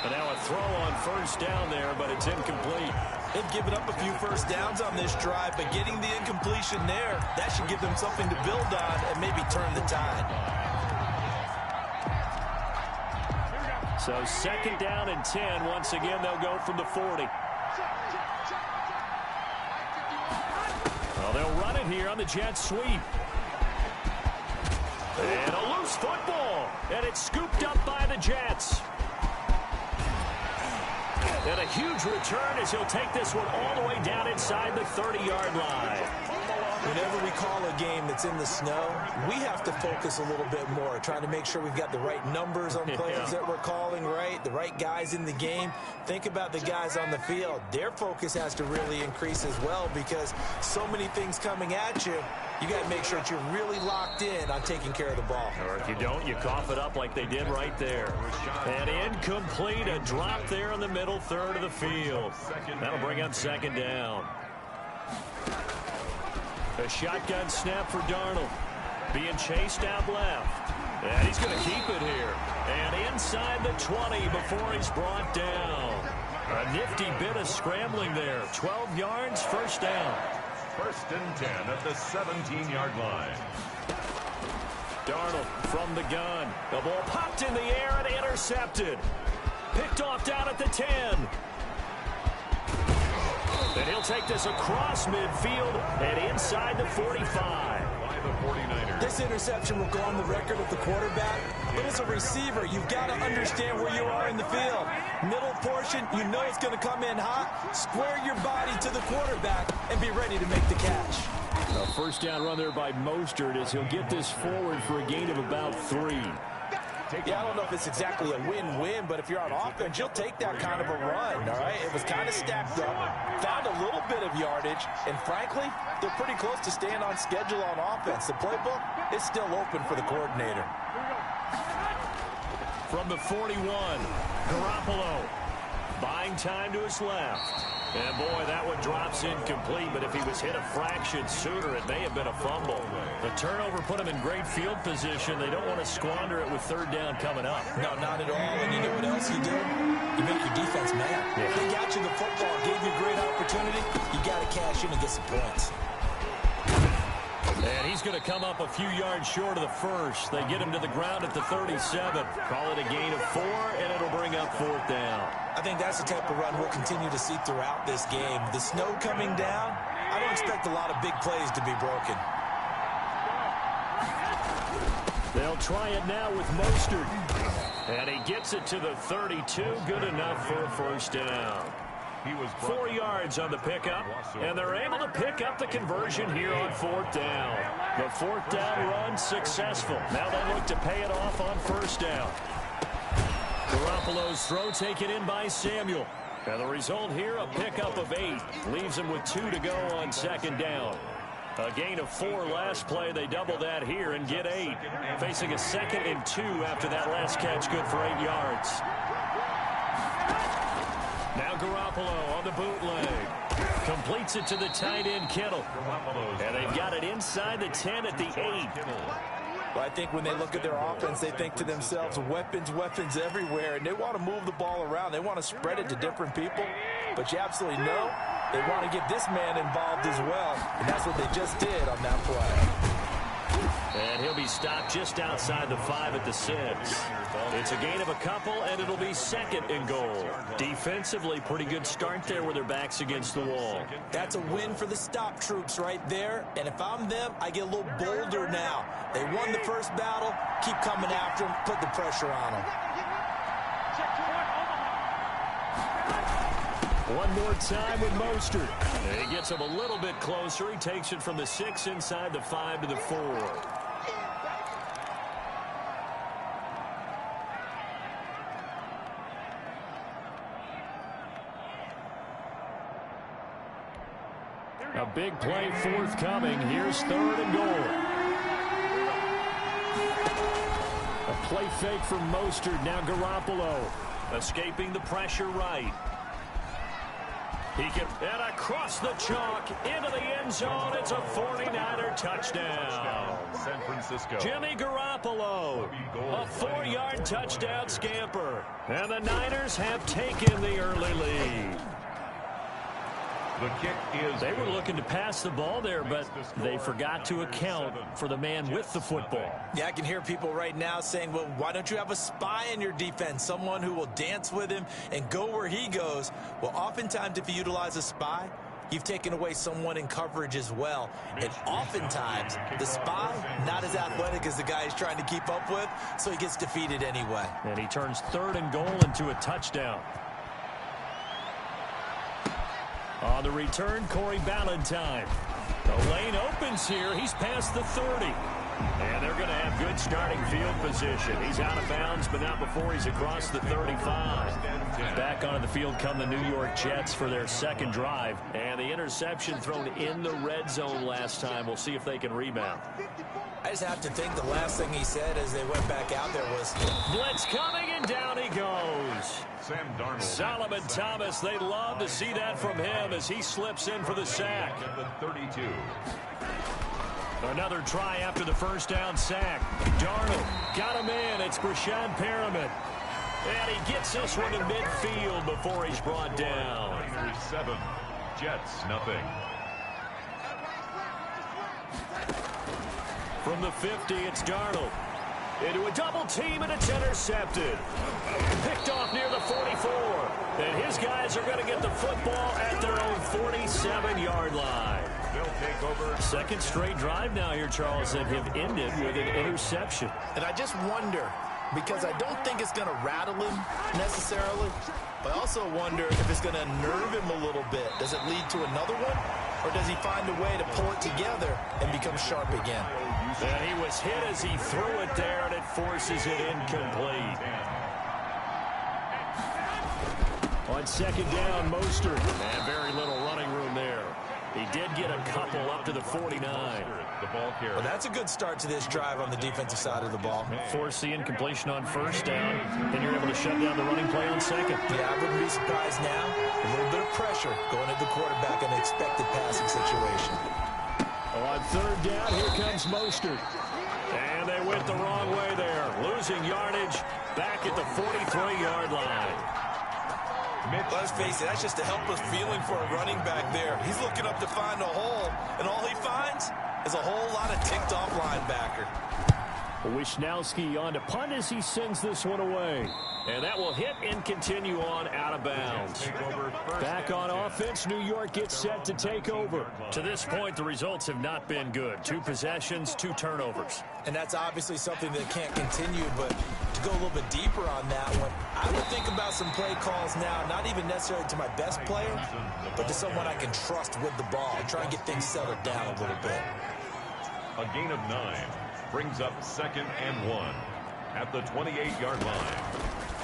And now a throw on first down there, but it's incomplete. They've given up a few first downs on this drive, but getting the incompletion there, that should give them something to build on and maybe turn the tide. So 2nd down and 10. Once again, they'll go from the 40. Well, they'll run it here on the jet sweep. And a loose football. And it's scooped up by the Jets. And a huge return as he'll take this one all the way down inside the 30-yard line. Whenever we call a game that's in the snow, we have to focus a little bit more, trying to make sure we've got the right numbers on players that we're calling right, the right guys in the game. Think about the guys on the field. Their focus has to really increase as well because so many things coming at you. You got to make sure that you're really locked in on taking care of the ball. Or if you don't, you cough it up like they did right there. And incomplete, a drop there in the middle third of the field. That'll bring up 2nd down. A shotgun snap for Darnold. Being chased out left. And he's going to keep it here. And inside the 20 before he's brought down. A nifty bit of scrambling there. 12 yards, first down. 1st and 10 at the 17-yard line. Darnold from the gun. The ball popped in the air and intercepted. Picked off down at the 10. And he'll take this across midfield and inside the 45. By the 49ers. This interception will go on the record of the quarterback. But as a receiver, you've got to understand where you are in the field. Middle portion, you know it's going to come in hot. Square your body to the quarterback and be ready to make the catch. A first down run there by Mostert as he'll get this forward for a gain of about 3. Yeah, I don't know if it's exactly a win-win, but if you're on offense, you'll take that kind of a run, all right? It was kind of stacked up, found a little bit of yardage, and frankly, they're pretty close to staying on schedule on offense. The playbook is still open for the coordinator. From the 41, Garoppolo buying time to his left. And boy, that one drops incomplete, but if he was hit a fraction sooner, it may have been a fumble. The turnover put him in great field position. They don't want to squander it with 3rd down coming up. No, not at all. And you know what else you do? You make your defense mad. Yeah. They got you the football, gave you a great opportunity. You got to cash in and get some points. And he's going to come up a few yards short of the first. They get him to the ground at the 37. Call it a gain of 4, and it'll bring up 4th down. I think that's the type of run we'll continue to see throughout this game. The snow coming down, I don't expect a lot of big plays to be broken. They'll try it now with Mostert. And he gets it to the 32. Good enough for a first down. He was 4 yards on the pickup, and they're able to pick up the conversion here on 4th down. The 4th down run successful. Now they look to pay it off on 1st down. Garoppolo's throw taken in by Samuel. And the result here, a pickup of 8. Leaves him with 2 to go on 2nd down. A gain of 4 last play. They double that here and get 8. Facing a 2nd and 2 after that last catch, good for 8 yards. Now Garoppolo on the bootleg. Completes it to the tight end, Kittle. And they've got it inside the 10 at the 8. Well, I think when they look at their offense, they think to themselves, weapons everywhere, and they want to move the ball around. They want to spread it to different people. But you absolutely know they want to get this man involved as well, and that's what they just did on that play. And he'll be stopped just outside the 5 at the 6. It's a gain of a couple, and it'll be 2nd and goal. Defensively, pretty good start there with their backs against the wall. That's a win for the stop troops right there. And if I'm them, I get a little bolder now. They won the first battle. Keep coming after them. Put the pressure on them. One more time with Mostert. And he gets him a little bit closer. He takes it from the 6 inside the 5 to the 4. A big play forthcoming. Here's 3rd and goal. A play fake from Mostert. Now Garoppolo escaping the pressure right. He can, and across the chalk into the end zone. It's a 49er touchdown. San Francisco. Jimmy Garoppolo, a 4-yard touchdown scamper. And the Niners have taken the early lead. The kick is. They were looking to pass the ball there, but they forgot to account for the man with the football. Yeah, I can hear people right now saying, well, why don't you have a spy in your defense, someone who will dance with him and go where he goes? Well, oftentimes if you utilize a spy, you've taken away someone in coverage as well. And oftentimes, the spy, not as athletic as the guy he's trying to keep up with, so he gets defeated anyway. And he turns 3rd and goal into a touchdown. On the return, Corey Ballantyne. The lane opens here. He's past the 30. And they're going to have good starting field position. He's out of bounds, but not before he's across the 35. Back onto the field come the New York Jets for their 2nd drive. And the interception thrown in the red zone last time. We'll see if they can rebound. I just have to think the last thing he said as they went back out there was, blitz coming, and down he goes. Sam Darnold. Solomon Thomas, they love to see that from him as he slips in for the sack. At the 32. Another try after the first down sack. Darnold got him in. It's Brashad Perriman. And he gets this one in midfield before he's brought down. Niners 7, Jets nothing. From the 50, it's Darnold. Into a double team, and it's intercepted. Picked off near the 44. And his guys are going to get the football at their own 47-yard line. They'll take over. 2nd straight drive now here, Charles, that have ended with an interception. and I just wonder, because I don't think it's going to rattle him necessarily, but I also wonder if it's going to nerve him a little bit. Does it lead to another one? Or does he find a way to pull it together and become sharp again? And he was hit as he threw it there, and it forces it incomplete. On 2nd down, Mostert. And very little running room there. He did get a couple up to the 49. The ball carrier. Well, that's a good start to this drive on the defensive side of the ball. Force the incompletion on 1st down. Then you're able to shut down the running play on 2nd. Yeah, I wouldn't be surprised now. A little bit of pressure going at the quarterback in an expected passing situation. On 3rd down, here comes Mostert. And they went the wrong way there. Losing yardage back at the 43-yard line. Let's face it, that's just a helpless feeling for a running back there. He's looking up to find a hole, and all he finds is a whole lot of ticked-off linebacker. Wisnowski on to punt as he sends this one away. And that will hit and continue on out of bounds. Back on offense, New York gets set to take over. To this point, the results have not been good. 2 possessions, 2 turnovers. And that's obviously something that can't continue, but to go a little bit deeper on that one, I would think about some play calls now, not even necessarily to my best player, but to someone I can trust with the ball and try and get things settled down a little bit. A gain of 9 brings up 2nd and 1 at the 28-yard line.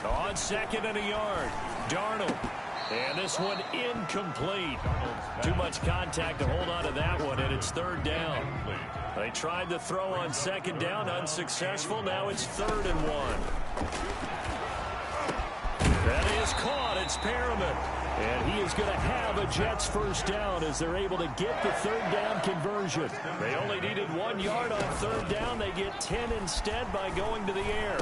On 2nd and a yard, Darnold. And this one incomplete. Too much contact to hold on to that one, and it's 3rd down. They tried to throw on 2nd down, unsuccessful. Now it's 3rd and 1. That is caught. it's Perriman. And he is going to have a Jets first down as they're able to get the third down conversion. They only needed 1 yard on third down. They get 10 instead by going to the air.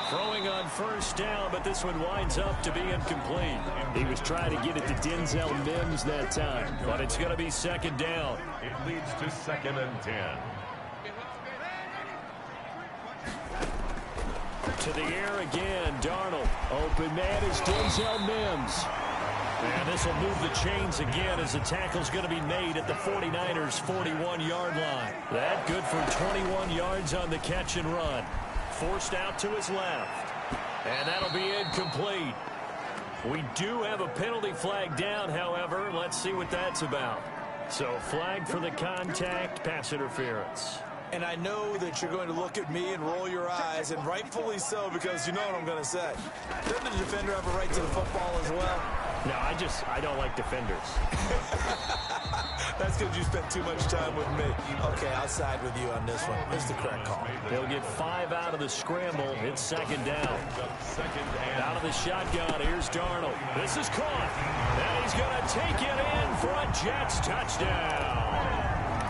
Throwing on first down, but this one winds up to be incomplete. He was trying to get it to Denzel Mims that time, but it's going to be second down. It leads to 2nd and 10. To the air again, Darnold. Open man is Denzel Mims. And this will move the chains again as the tackle's going to be made at the 49ers' 41-yard line. That good for 21 yards on the catch and run. Forced out to his left. And that'll be incomplete. We do have a penalty flag down, however. Let's see what that's about. So flag for the contact, pass interference. And I know that you're going to look at me and roll your eyes, and rightfully so, because you know what I'm going to say. Doesn't the defender have a right to the football as well? No, I don't like defenders. That's because you spent too much time with me. Okay, I'll side with you on this one. It's the correct call. They'll get 5 out of the scramble. It's second down. Out of the shotgun, here's Darnold. This is caught. And he's going to take it in for a Jets touchdown.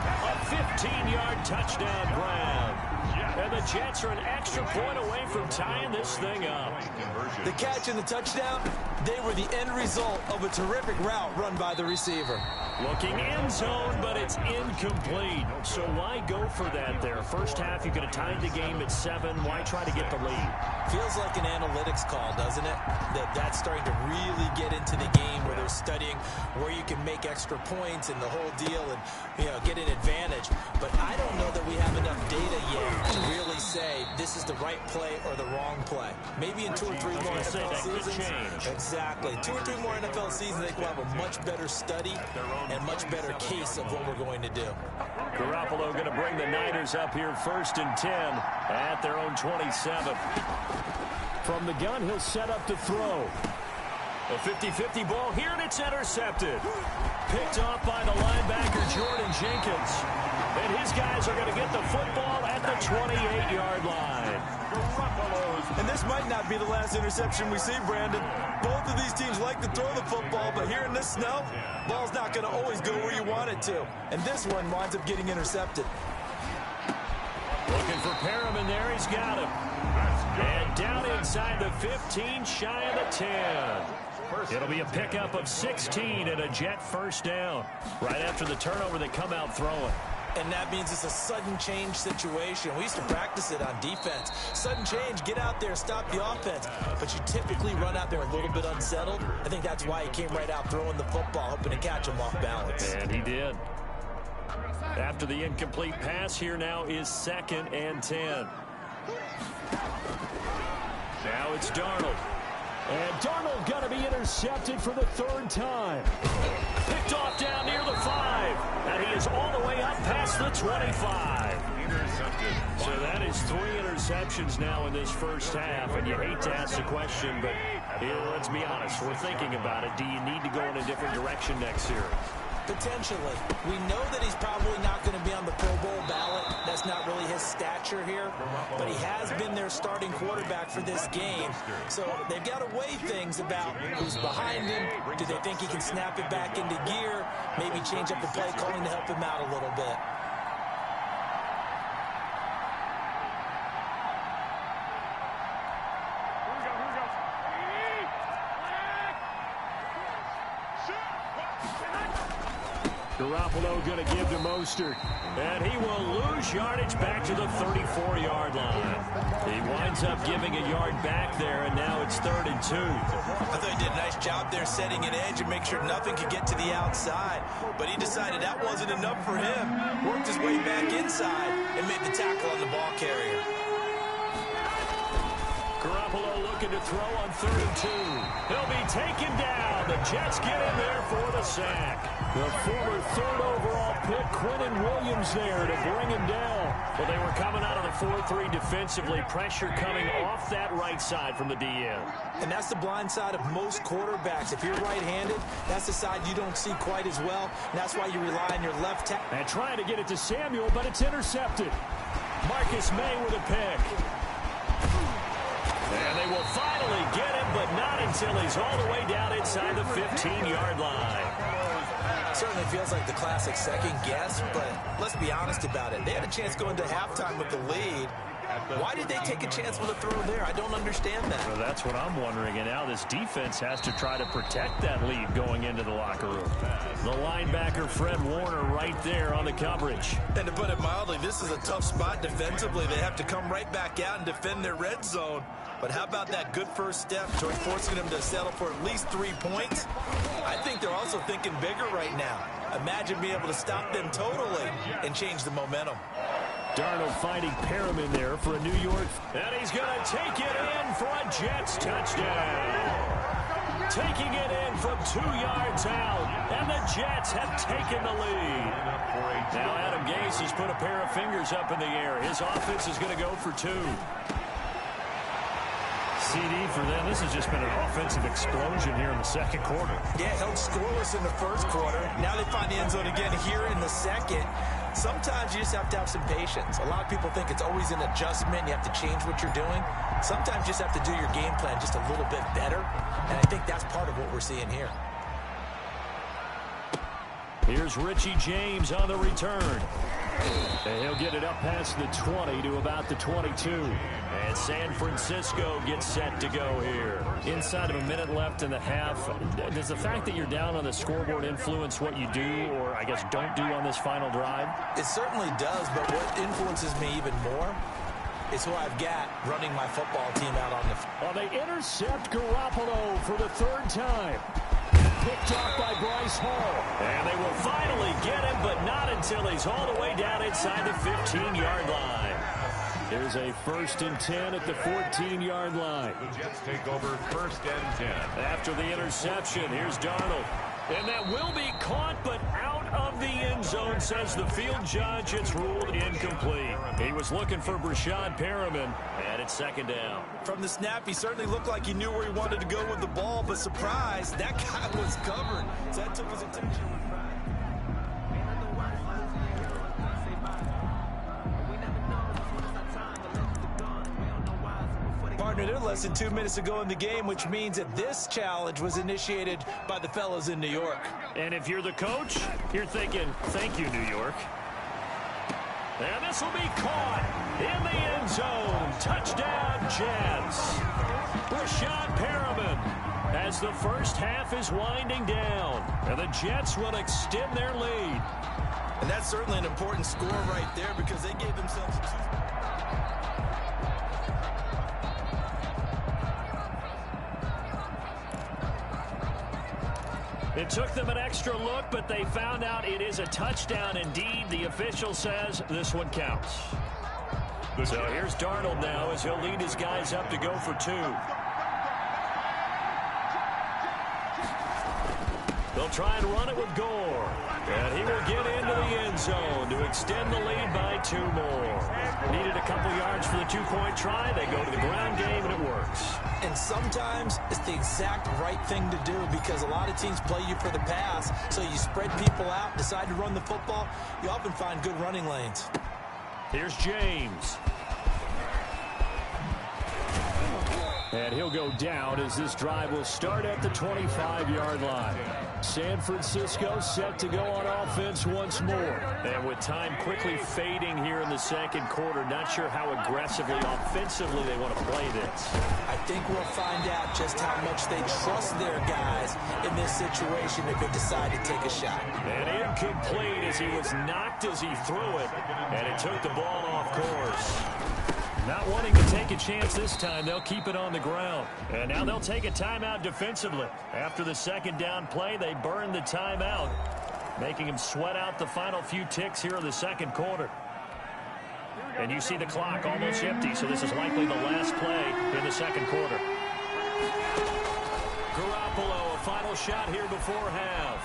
A 15-yard touchdown grab. And the Jets are an extra point away from tying this thing up. The catch and the touchdown, they were the end result of a terrific route run by the receiver. Looking end zone, but it's incomplete. So why go for that there? First half, you could have tied the game at 7. Why try to get the lead? Feels like an analytics call, doesn't it? That's starting to really get into the game where they're studying where you can make extra points and the whole deal and, get an advantage. But I don't know that we have enough data yet to really say this is the right play or the wrong play. Maybe in 2 or 3 more NFL seasons. Exactly. 2 or 3 more NFL seasons, they will have a much better study and much better case of what we're going to do. Garoppolo going to bring the Niners up here 1st and 10 at their own 27. From the gun, he'll set up to throw. A 50-50 ball here, and it's intercepted. Picked off by the linebacker, Jordan Jenkins. And his guys are going to get the football at the 28-yard line. And this might not be the last interception we see, Brandon. Both of these teams like to throw the football, but here in this snow, ball's not going to always go where you want it to. And this one winds up getting intercepted. Looking for Perriman there. He's got him. And down inside the 15, shy of the 10. It'll be a pickup of 16 and a Jet first down. Right after the turnover, they come out throwing. And that means it's a sudden change situation. We used to practice it on defense. Sudden change, get out there, stop the offense. But you typically run out there a little bit unsettled. I think that's why he came right out throwing the football, hoping to catch him off balance. And he did. After the incomplete pass, here now is 2nd and 10. Now it's Darnold. And Darnold going to be intercepted for the 3rd time. Picked off down near the 5. And he is all the way up past the 25. Intercepted. So that is 3 interceptions now in this first half. And you hate to ask the question, but let's be honest. We're thinking about it. Do you need to go in a different direction next series? Potentially. We know that he's probably not going to be on the Pro Bowl ballot. That's not really his stature here. But he has been their starting quarterback for this game. So they've got to weigh things about who's behind him. Do they think he can snap it back into gear? Maybe change up the play calling to help him out a little bit. Garoppolo going to give to Mostert. And he will lose yardage back to the 34-yard line. He winds up giving a yard back there, and now it's 3rd and 2. I thought he did a nice job there setting an edge and make sure nothing could get to the outside. But he decided that wasn't enough for him. Worked his way back inside and made the tackle on the ball carrier. Garoppolo looking to throw on 3rd and 2. He'll be taken down. The Jets get in there for the sack. The former 3rd overall pick, Quentin Williams, there to bring him down. Well, they were coming out of the 4-3 defensively. Pressure coming off that right side from the DN. And that's the blind side of most quarterbacks. If you're right-handed, that's the side you don't see quite as well. And that's why you rely on your left tackle. And trying to get it to Samuel, but it's intercepted. Marcus May with a pick. And they will finally get him, but not in until he's all the way down inside the 15-yard line. Certainly feels like the classic second guess, but let's be honest about it. They had a chance going to halftime with the lead. Why did they take a chance with a throw there? I don't understand that. Well, that's what I'm wondering. And now this defense has to try to protect that lead going into the locker room. The linebacker, Fred Warner, right there on the coverage. And to put it mildly, this is a tough spot defensively. They have to come right back out and defend their red zone. But how about that good first step toward forcing them to settle for at least 3 points? I think they're also thinking bigger right now. Imagine being able to stop them totally and change the momentum. Darnold finding Perriman there for a New York. And he's going to take it in for a Jets touchdown. Taking it in from 2 yards out. And the Jets have taken the lead. Now Adam Gase has put a pair of fingers up in the air. His offense is going to go for 2. CD for them. This has just been an offensive explosion here in the second quarter. Yeah, held scoreless in the first quarter. Now they find the end zone again here in the second. Sometimes you just have to have some patience. A lot of people think it's always an adjustment. You have to change what you're doing. Sometimes you just have to do your game plan just a little bit better. And I think that's part of what we're seeing here. Here's Richie James on the return. And he'll get it up past the 20 to about the 22. And San Francisco gets set to go here. Inside of a minute left in the half, does the fact that you're down on the scoreboard influence what you do, or I guess don't do on this final drive? It certainly does, but what influences me even more is who I've got running my football team out on the field. Well, they intercept Garoppolo for the 3rd time. Picked off by Bryce Hall. And they will finally get him, but not until he's all the way down inside the 15-yard line. There's a 1st and 10 at the 14-yard line. The Jets take over 1st and 10. After the interception, here's Darnold. And that will be caught, but out of the end zone, says the field judge. It's ruled incomplete. He was looking for Brashad Perriman, and it's 2nd down. From the snap, he certainly looked like he knew where he wanted to go with the ball, but surprise, that guy was covered. So that took his attention. Partner, they're less than 2 minutes to go in the game, which means that this challenge was initiated by the fellas in New York. And if you're the coach, you're thinking, thank you, New York. And this will be caught in the end zone. Touchdown, Jets. Brashad Perriman as the first half is winding down. And the Jets will extend their lead. And that's certainly an important score right there because they gave themselves a It took them an extra look, but they found out it is a touchdown indeed. The official says this one counts. So here's Darnold now as he'll lead his guys up to go for 2. They'll try and run it with Gore. And he will get into the end zone to extend the lead by 2 more. Needed a couple yards for the 2-point try. They go to the ground game, and it works. And sometimes it's the exact right thing to do because a lot of teams play you for the pass. So you spread people out, decide to run the football. You often find good running lanes. Here's James. And he'll go down as this drive will start at the 25-yard line. San Francisco set to go on offense once more. And with time quickly fading here in the second quarter, not sure how aggressively, offensively they want to play this. I think we'll find out just how much they trust their guys in this situation if they decide to take a shot. And incomplete as he was knocked as he threw it. And it took the ball off course. Not wanting to take a chance this time, they'll keep it on the ground. And now they'll take a timeout defensively. After the 2nd down play, they burn the timeout, making them sweat out the final few ticks here in the second quarter. And you see the clock almost empty, so this is likely the last play in the second quarter. Garoppolo, a final shot here before half.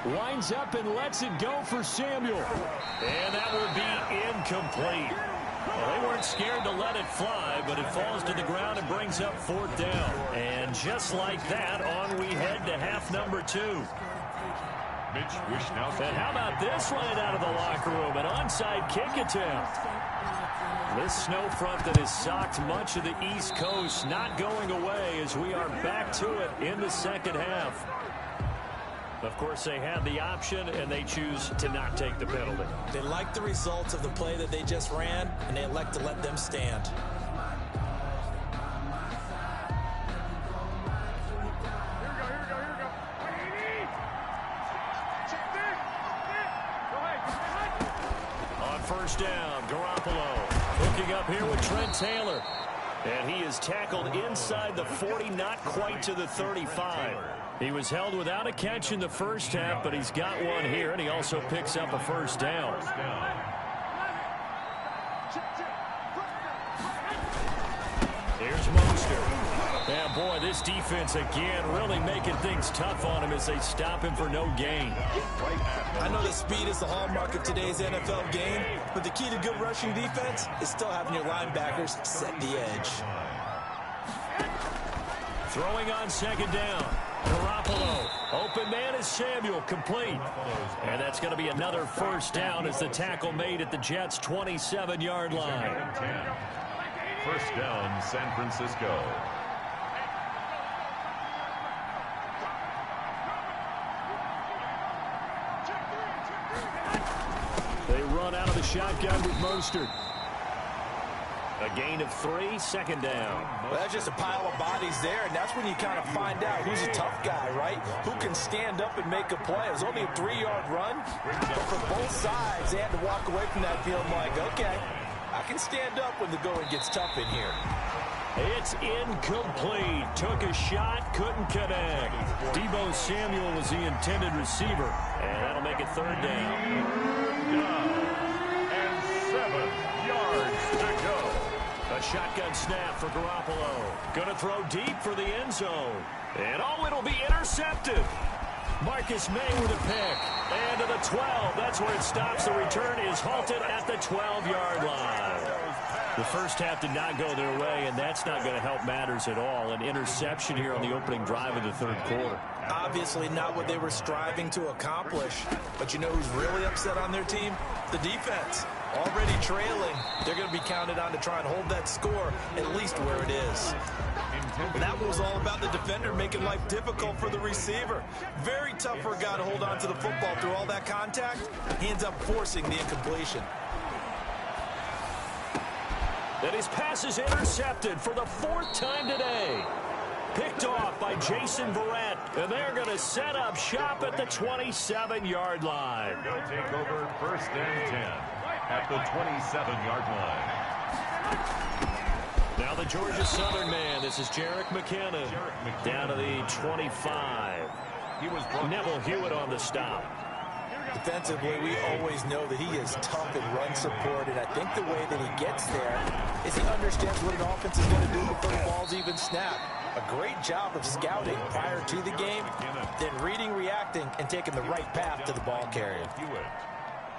Winds up and lets it go for Samuel. And that will be incomplete. Well, they weren't scared to let it fly, but it falls to the ground and brings up 4th down. And just like that, on we head to half number 2. Mitch Wishnowsky. And how about this right out of the locker room? An onside kick attempt. This snow front that has socked much of the East Coast not going away as we are back to it in the second half. Of course, they had the option, and they choose to not take the penalty. They like the results of the play that they just ran, and they elect to let them stand. On first down, Garoppolo hooking up here with Trent Taylor. And he is tackled inside the 40, not quite to the 35. He was held without a catch in the first half, but he's got one here, and he also picks up a first down. Here's Mostert. And boy, this defense again really making things tough on him as they stop him for no gain. I know that speed is the hallmark of today's NFL game, but the key to good rushing defense is still having your linebackers set the edge. Throwing on second down. Garoppolo. Open man is Samuel, complete. And that's going to be another first down as the tackle made at the Jets' 27-yard line. First down, San Francisco. They run out of the shotgun with Mostert. A gain of 3, second down. Well, that's just a pile of bodies there, and that's when you kind of find out who's a tough guy, right? Who can stand up and make a play. It was only a 3-yard run, but for both sides, they had to walk away from that field like, okay, I can stand up when the going gets tough in here. It's incomplete. Took a shot, couldn't connect. Deebo Samuel was the intended receiver, and that'll make it third down. And 7 yards to go. A shotgun snap for Garoppolo. Gonna throw deep for the end zone. And oh, it'll be intercepted. Marcus May with a pick. And to the 12. That's where it stops. The return is halted at the 12-yard line. The first half did not go their way, and that's not going to help matters at all. An interception here on the opening drive of the third quarter. Obviously not what they were striving to accomplish. But you know who's really upset on their team? The defense. Already trailing. They're going to be counted on to try and hold that score at least where it is. That was all about the defender making life difficult for the receiver. Very tough for a guy to hold on to the football through all that contact. He ends up forcing the incompletion. That his pass is intercepted for the 4th time today. Picked off by Jason Verrett. And they're going to set up shop at the 27-yard line. They'll take over first and 10 at the 27-yard line. Now the Georgia Southern man. This is Jerick McKinnon. Down to the 25. Neville Hewitt on the stop. Defensively, we always know that he is tough in run support, and I think the way that he gets there is he understands what an offense is going to do before the ball's even snapped. A great job of scouting prior to the game, then reading, reacting, and taking the right path to the ball carrier.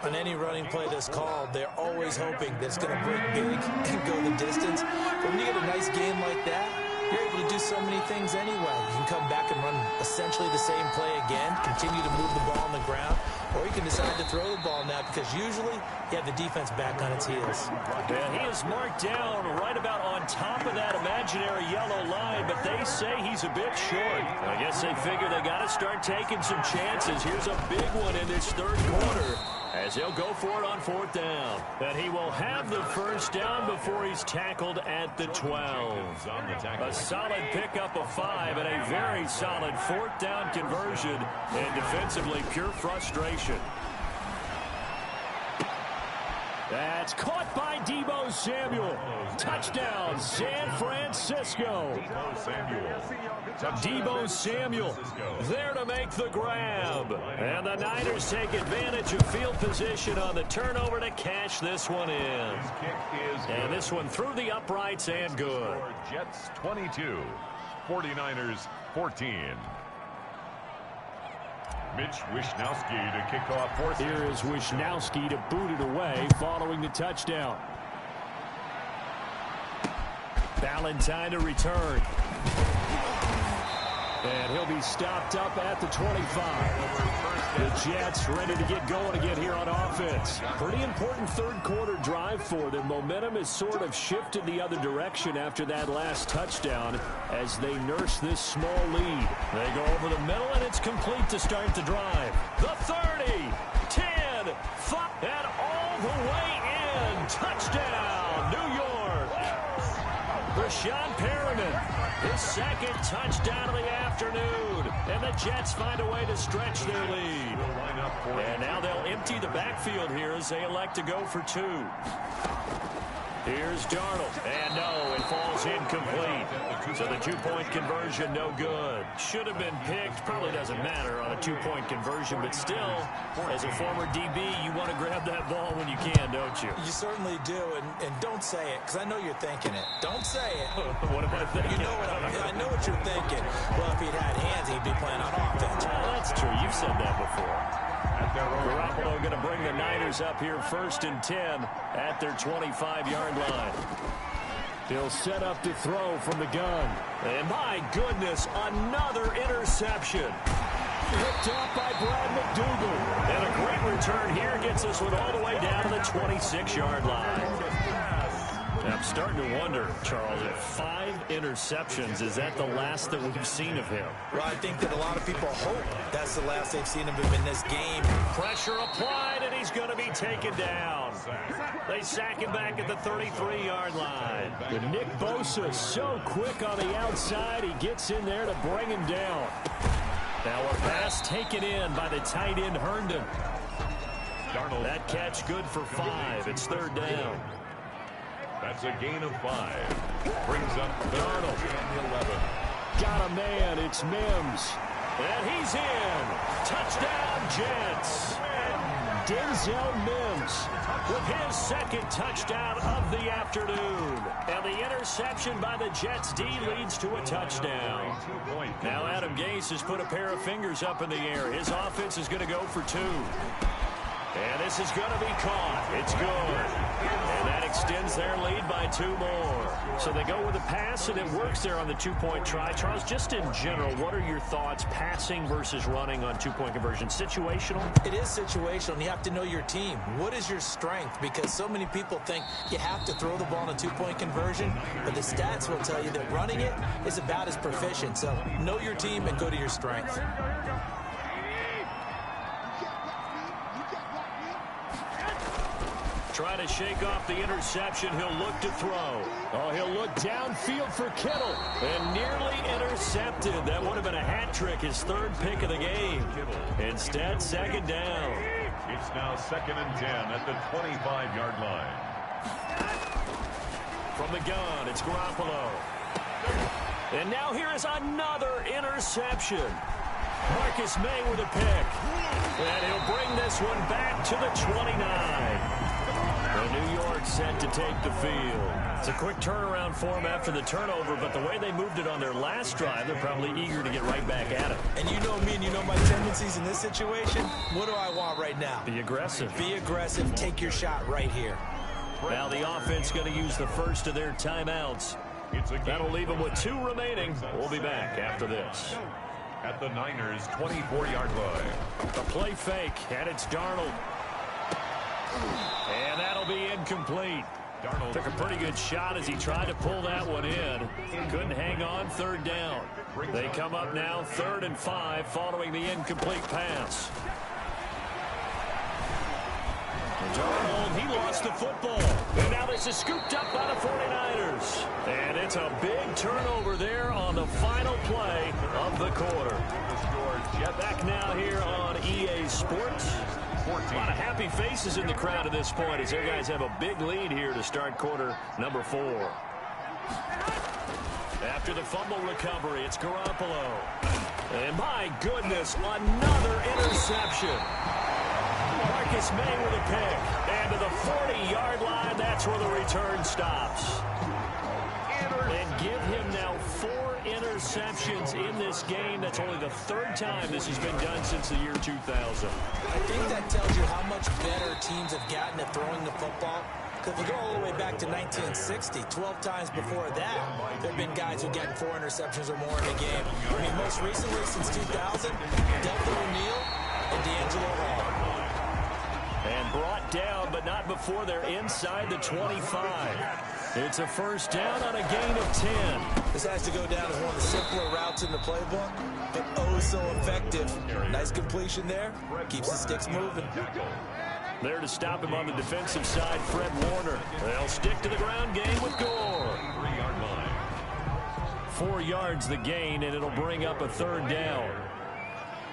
On any running play that's called, they're always hoping that it's going to break big and go the distance. But when you get a nice game like that, you're able to do so many things anyway. You can come back and run essentially the same play again, continue to move the ball on the ground, or you can decide to throw the ball now because usually you have the defense back on its heels. And he is marked down right about on top of that imaginary yellow line, but they say he's a bit short. I guess they figure they got to start taking some chances. Here's a big one in this third quarter as he'll go for it on 4th down. And he will have the first down before he's tackled at the 12. A solid pickup of 5 and a very solid 4th down conversion, and defensively pure frustration. That's caught by Deebo Samuel. Touchdown, San Francisco. Deebo Samuel there to make the grab. And the Niners take advantage of field position on the turnover to cash this one in. And this one through the uprights and good. Jets 22, 49ers 14. Mitch Wishnowsky to kick off fourth. Here is Wishnowsky to boot it away following the touchdown. Valentine to return. And he'll be stopped up at the 25. The Jets ready to get going again here on offense. Pretty important third-quarter drive for them. Momentum has sort of shifted the other direction after that last touchdown as they nurse this small lead. They go over the middle, and it's complete to start the drive. The 30, 10, 5, and all the way in. Touchdown, New York. Rashawn Perriman, his second touchdown of the afternoon. And the Jets find a way to stretch their lead. And now they'll empty the backfield here as they elect to go for two. Here's Darnold. And no, it falls incomplete. So the two-point conversion, no good. Should have been picked. Probably doesn't matter on a two-point conversion. But still, as a former DB, you want to grab that ball when you can, don't you? You certainly do. And don't say it, because I know you're thinking it. Don't say it. What am I thinking? You know I know what you're thinking. Well, if he'd had hands, he'd be playing on offense. Well, that's true. You've said that before. Garoppolo going to bring the Niners up here 1st and 10 at their 25-yard line. He'll set up to throw from the gun. And my goodness, another interception. Picked up by Brad McDougal. And a great return here gets this one all the way down to the 26-yard line. I'm starting to wonder, Charles, if 5 interceptions, is that the last that we've seen of him? Well, I think that a lot of people hope that's the last they've seen of him in this game. Pressure applied, and he's going to be taken down. They sack him back at the 33-yard line. But Nick Bosa so quick on the outside, he gets in there to bring him down. Now a pass taken in by the tight end Herndon. That catch good for 5. It's 3rd down. That's a gain of 5. Brings up Darnold. 11. Got a man. It's Mims. And he's in. Touchdown, Jets. Denzel Mims with his second touchdown of the afternoon. And the interception by the Jets D leads to a touchdown. Now Adam Gase has put a pair of fingers up in the air. His offense is going to go for 2. And this is going to be caught. It's good. And that extends their lead by 2 more. So they go with a pass, and it works there on the two-point try. Charles, just in general, what are your thoughts, passing versus running on two-point conversion? Situational? It is situational, and you have to know your team. What is your strength? Because so many people think you have to throw the ball in a two-point conversion, but the stats will tell you that running it is about as proficient. So know your team and go to your strength. Try to shake off the interception. He'll look to throw. Oh, he'll look downfield for Kittle. And nearly intercepted. That would have been a hat trick, his 3rd pick of the game. Instead, 2nd down. It's now 2nd and 10 at the 25-yard line. From the gun, it's Garoppolo. And now here is another interception. Marcus May with a pick. And he'll bring this one back to the 29. New York set to take the field. It's a quick turnaround for them after the turnover, but the way they moved it on their last drive, they're probably eager to get right back at it. And you know me and you know my tendencies in this situation. What do I want right now? Be aggressive. Be aggressive. Take your shot right here. Now the offense going to use the first of their timeouts. That'll leave them with 2 remaining. We'll be back after this. At the Niners' 24-yard line. A play fake, and it's Darnold. And that'll be incomplete. Darnold took a pretty good shot as he tried to pull that one in. Couldn't hang on, 3rd down. They come up now 3rd and 5 following the incomplete pass. Darnold, he lost the football. And now this is scooped up by the 49ers. And it's a big turnover there on the final play of the quarter. Back now here on EA Sports. A lot of happy faces in the crowd at this point as their guys have a big lead here to start quarter number 4. After the fumble recovery, it's Garoppolo. And my goodness, another interception. Marcus May with a pick. And to the 40-yard line, that's where the return stops. And give him now 4 interceptions in this game. That's only the 3rd time this has been done since the year 2000. I think that tells you how much better teams have gotten at throwing the football. Because if you go all the way back to 1960, 12 times before that, there have been guys who get 4 interceptions or more in a game. I mean, most recently, since 2000, Delta O'Neal and D'Angelo Hall. And brought down, but not before they're inside the 25. It's a first down on a gain of 10. This has to go down as one of the simpler routes in the playbook, but oh so effective. Nice completion there. Keeps the sticks moving. There to stop him on the defensive side, Fred Warner. They'll stick to the ground game with Gore. 3-yard line. 4 yards the gain, and it'll bring up a third down.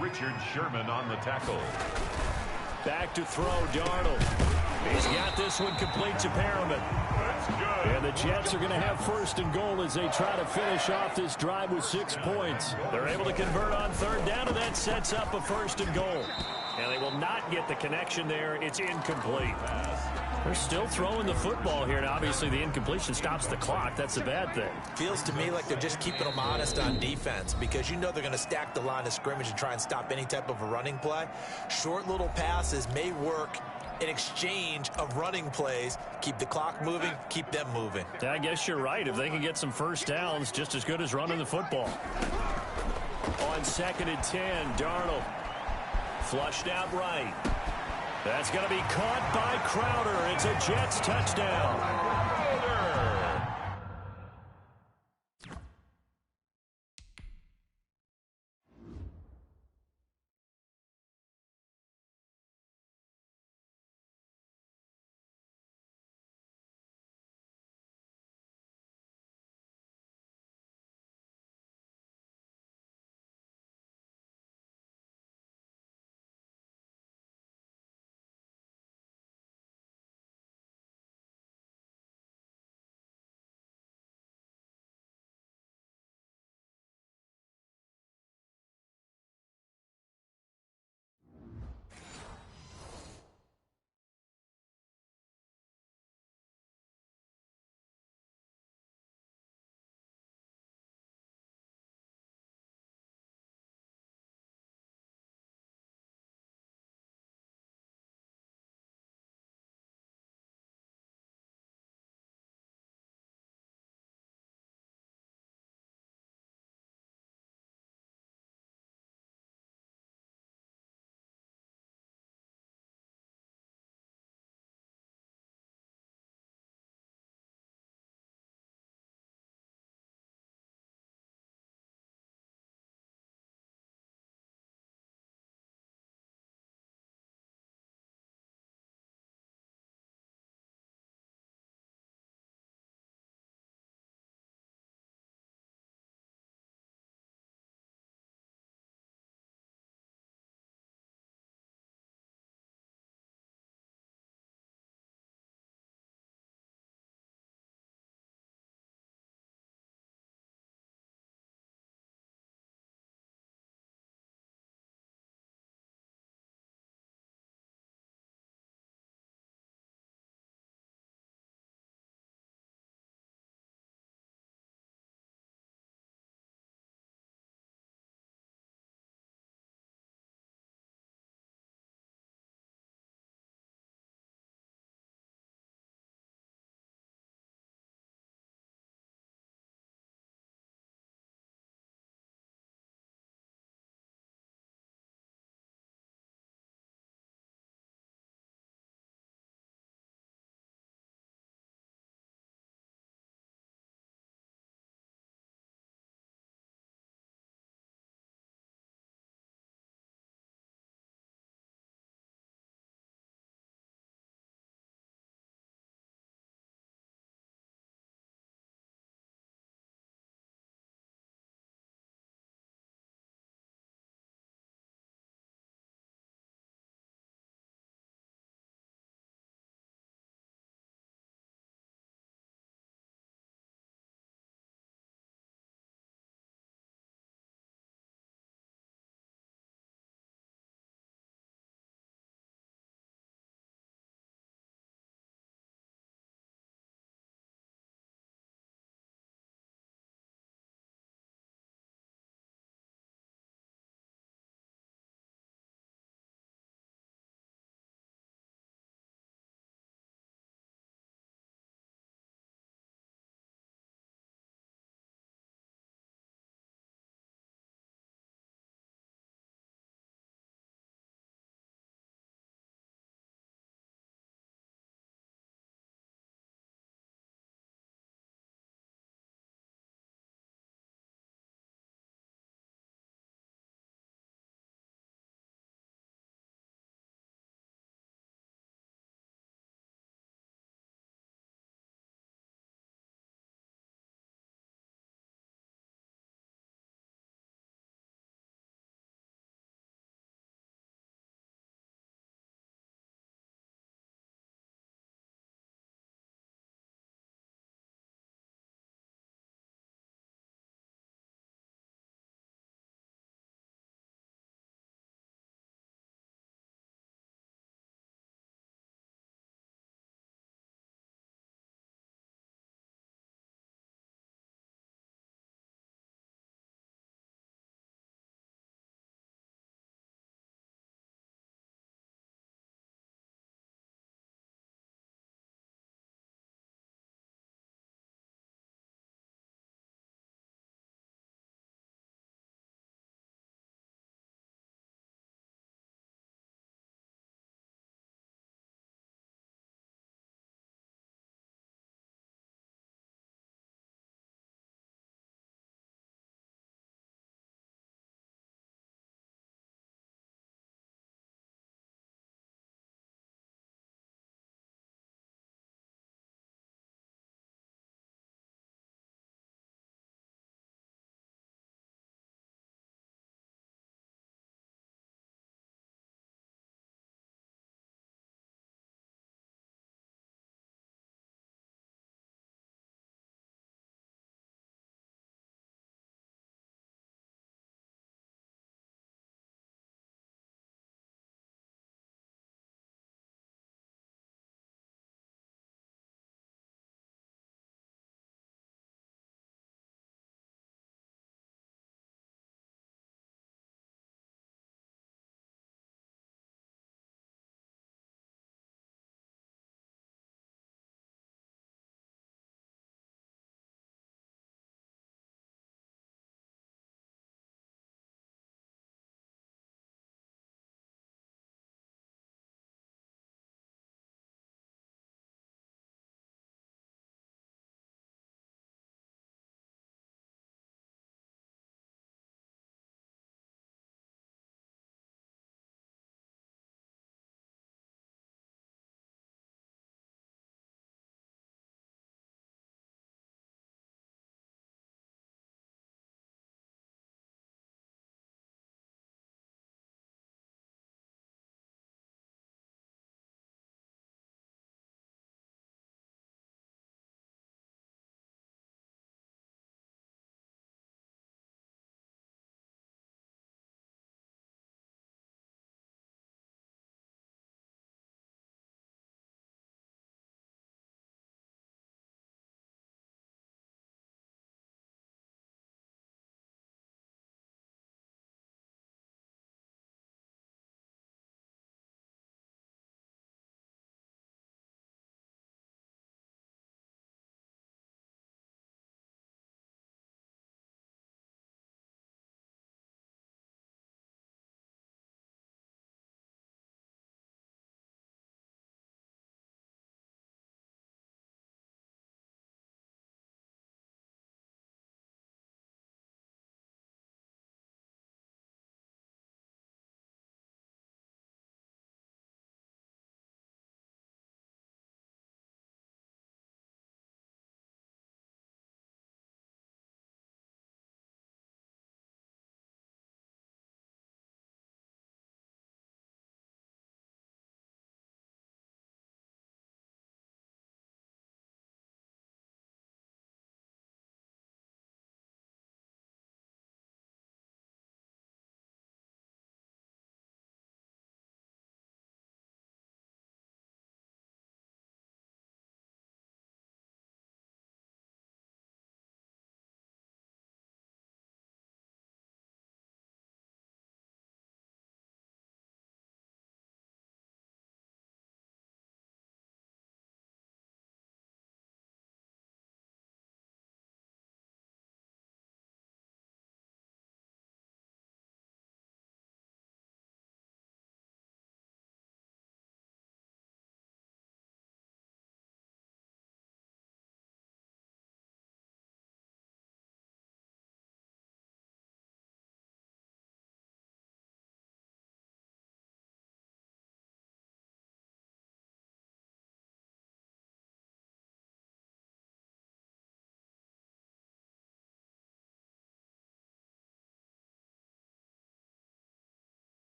Richard Sherman on the tackle. Back to throw, Darnold. He's got this one complete to Perriman. And the Jets are going to have first and goal as they try to finish off this drive with 6 points. They're able to convert on third down, and that sets up a first and goal. And they will not get the connection there. It's incomplete. They're still throwing the football here, and obviously the incompletion stops the clock. That's a bad thing. Feels to me like they're just keeping them honest on defense because you know they're going to stack the line of scrimmage and try and stop any type of a running play. Short little passes may work in exchange of running plays. Keep the clock moving, keep them moving. I guess you're right. If they can get some first downs, just as good as running the football. On 2nd and 10, Darnold. Flushed out right. That's going to be caught by Crowder. It's a Jets touchdown.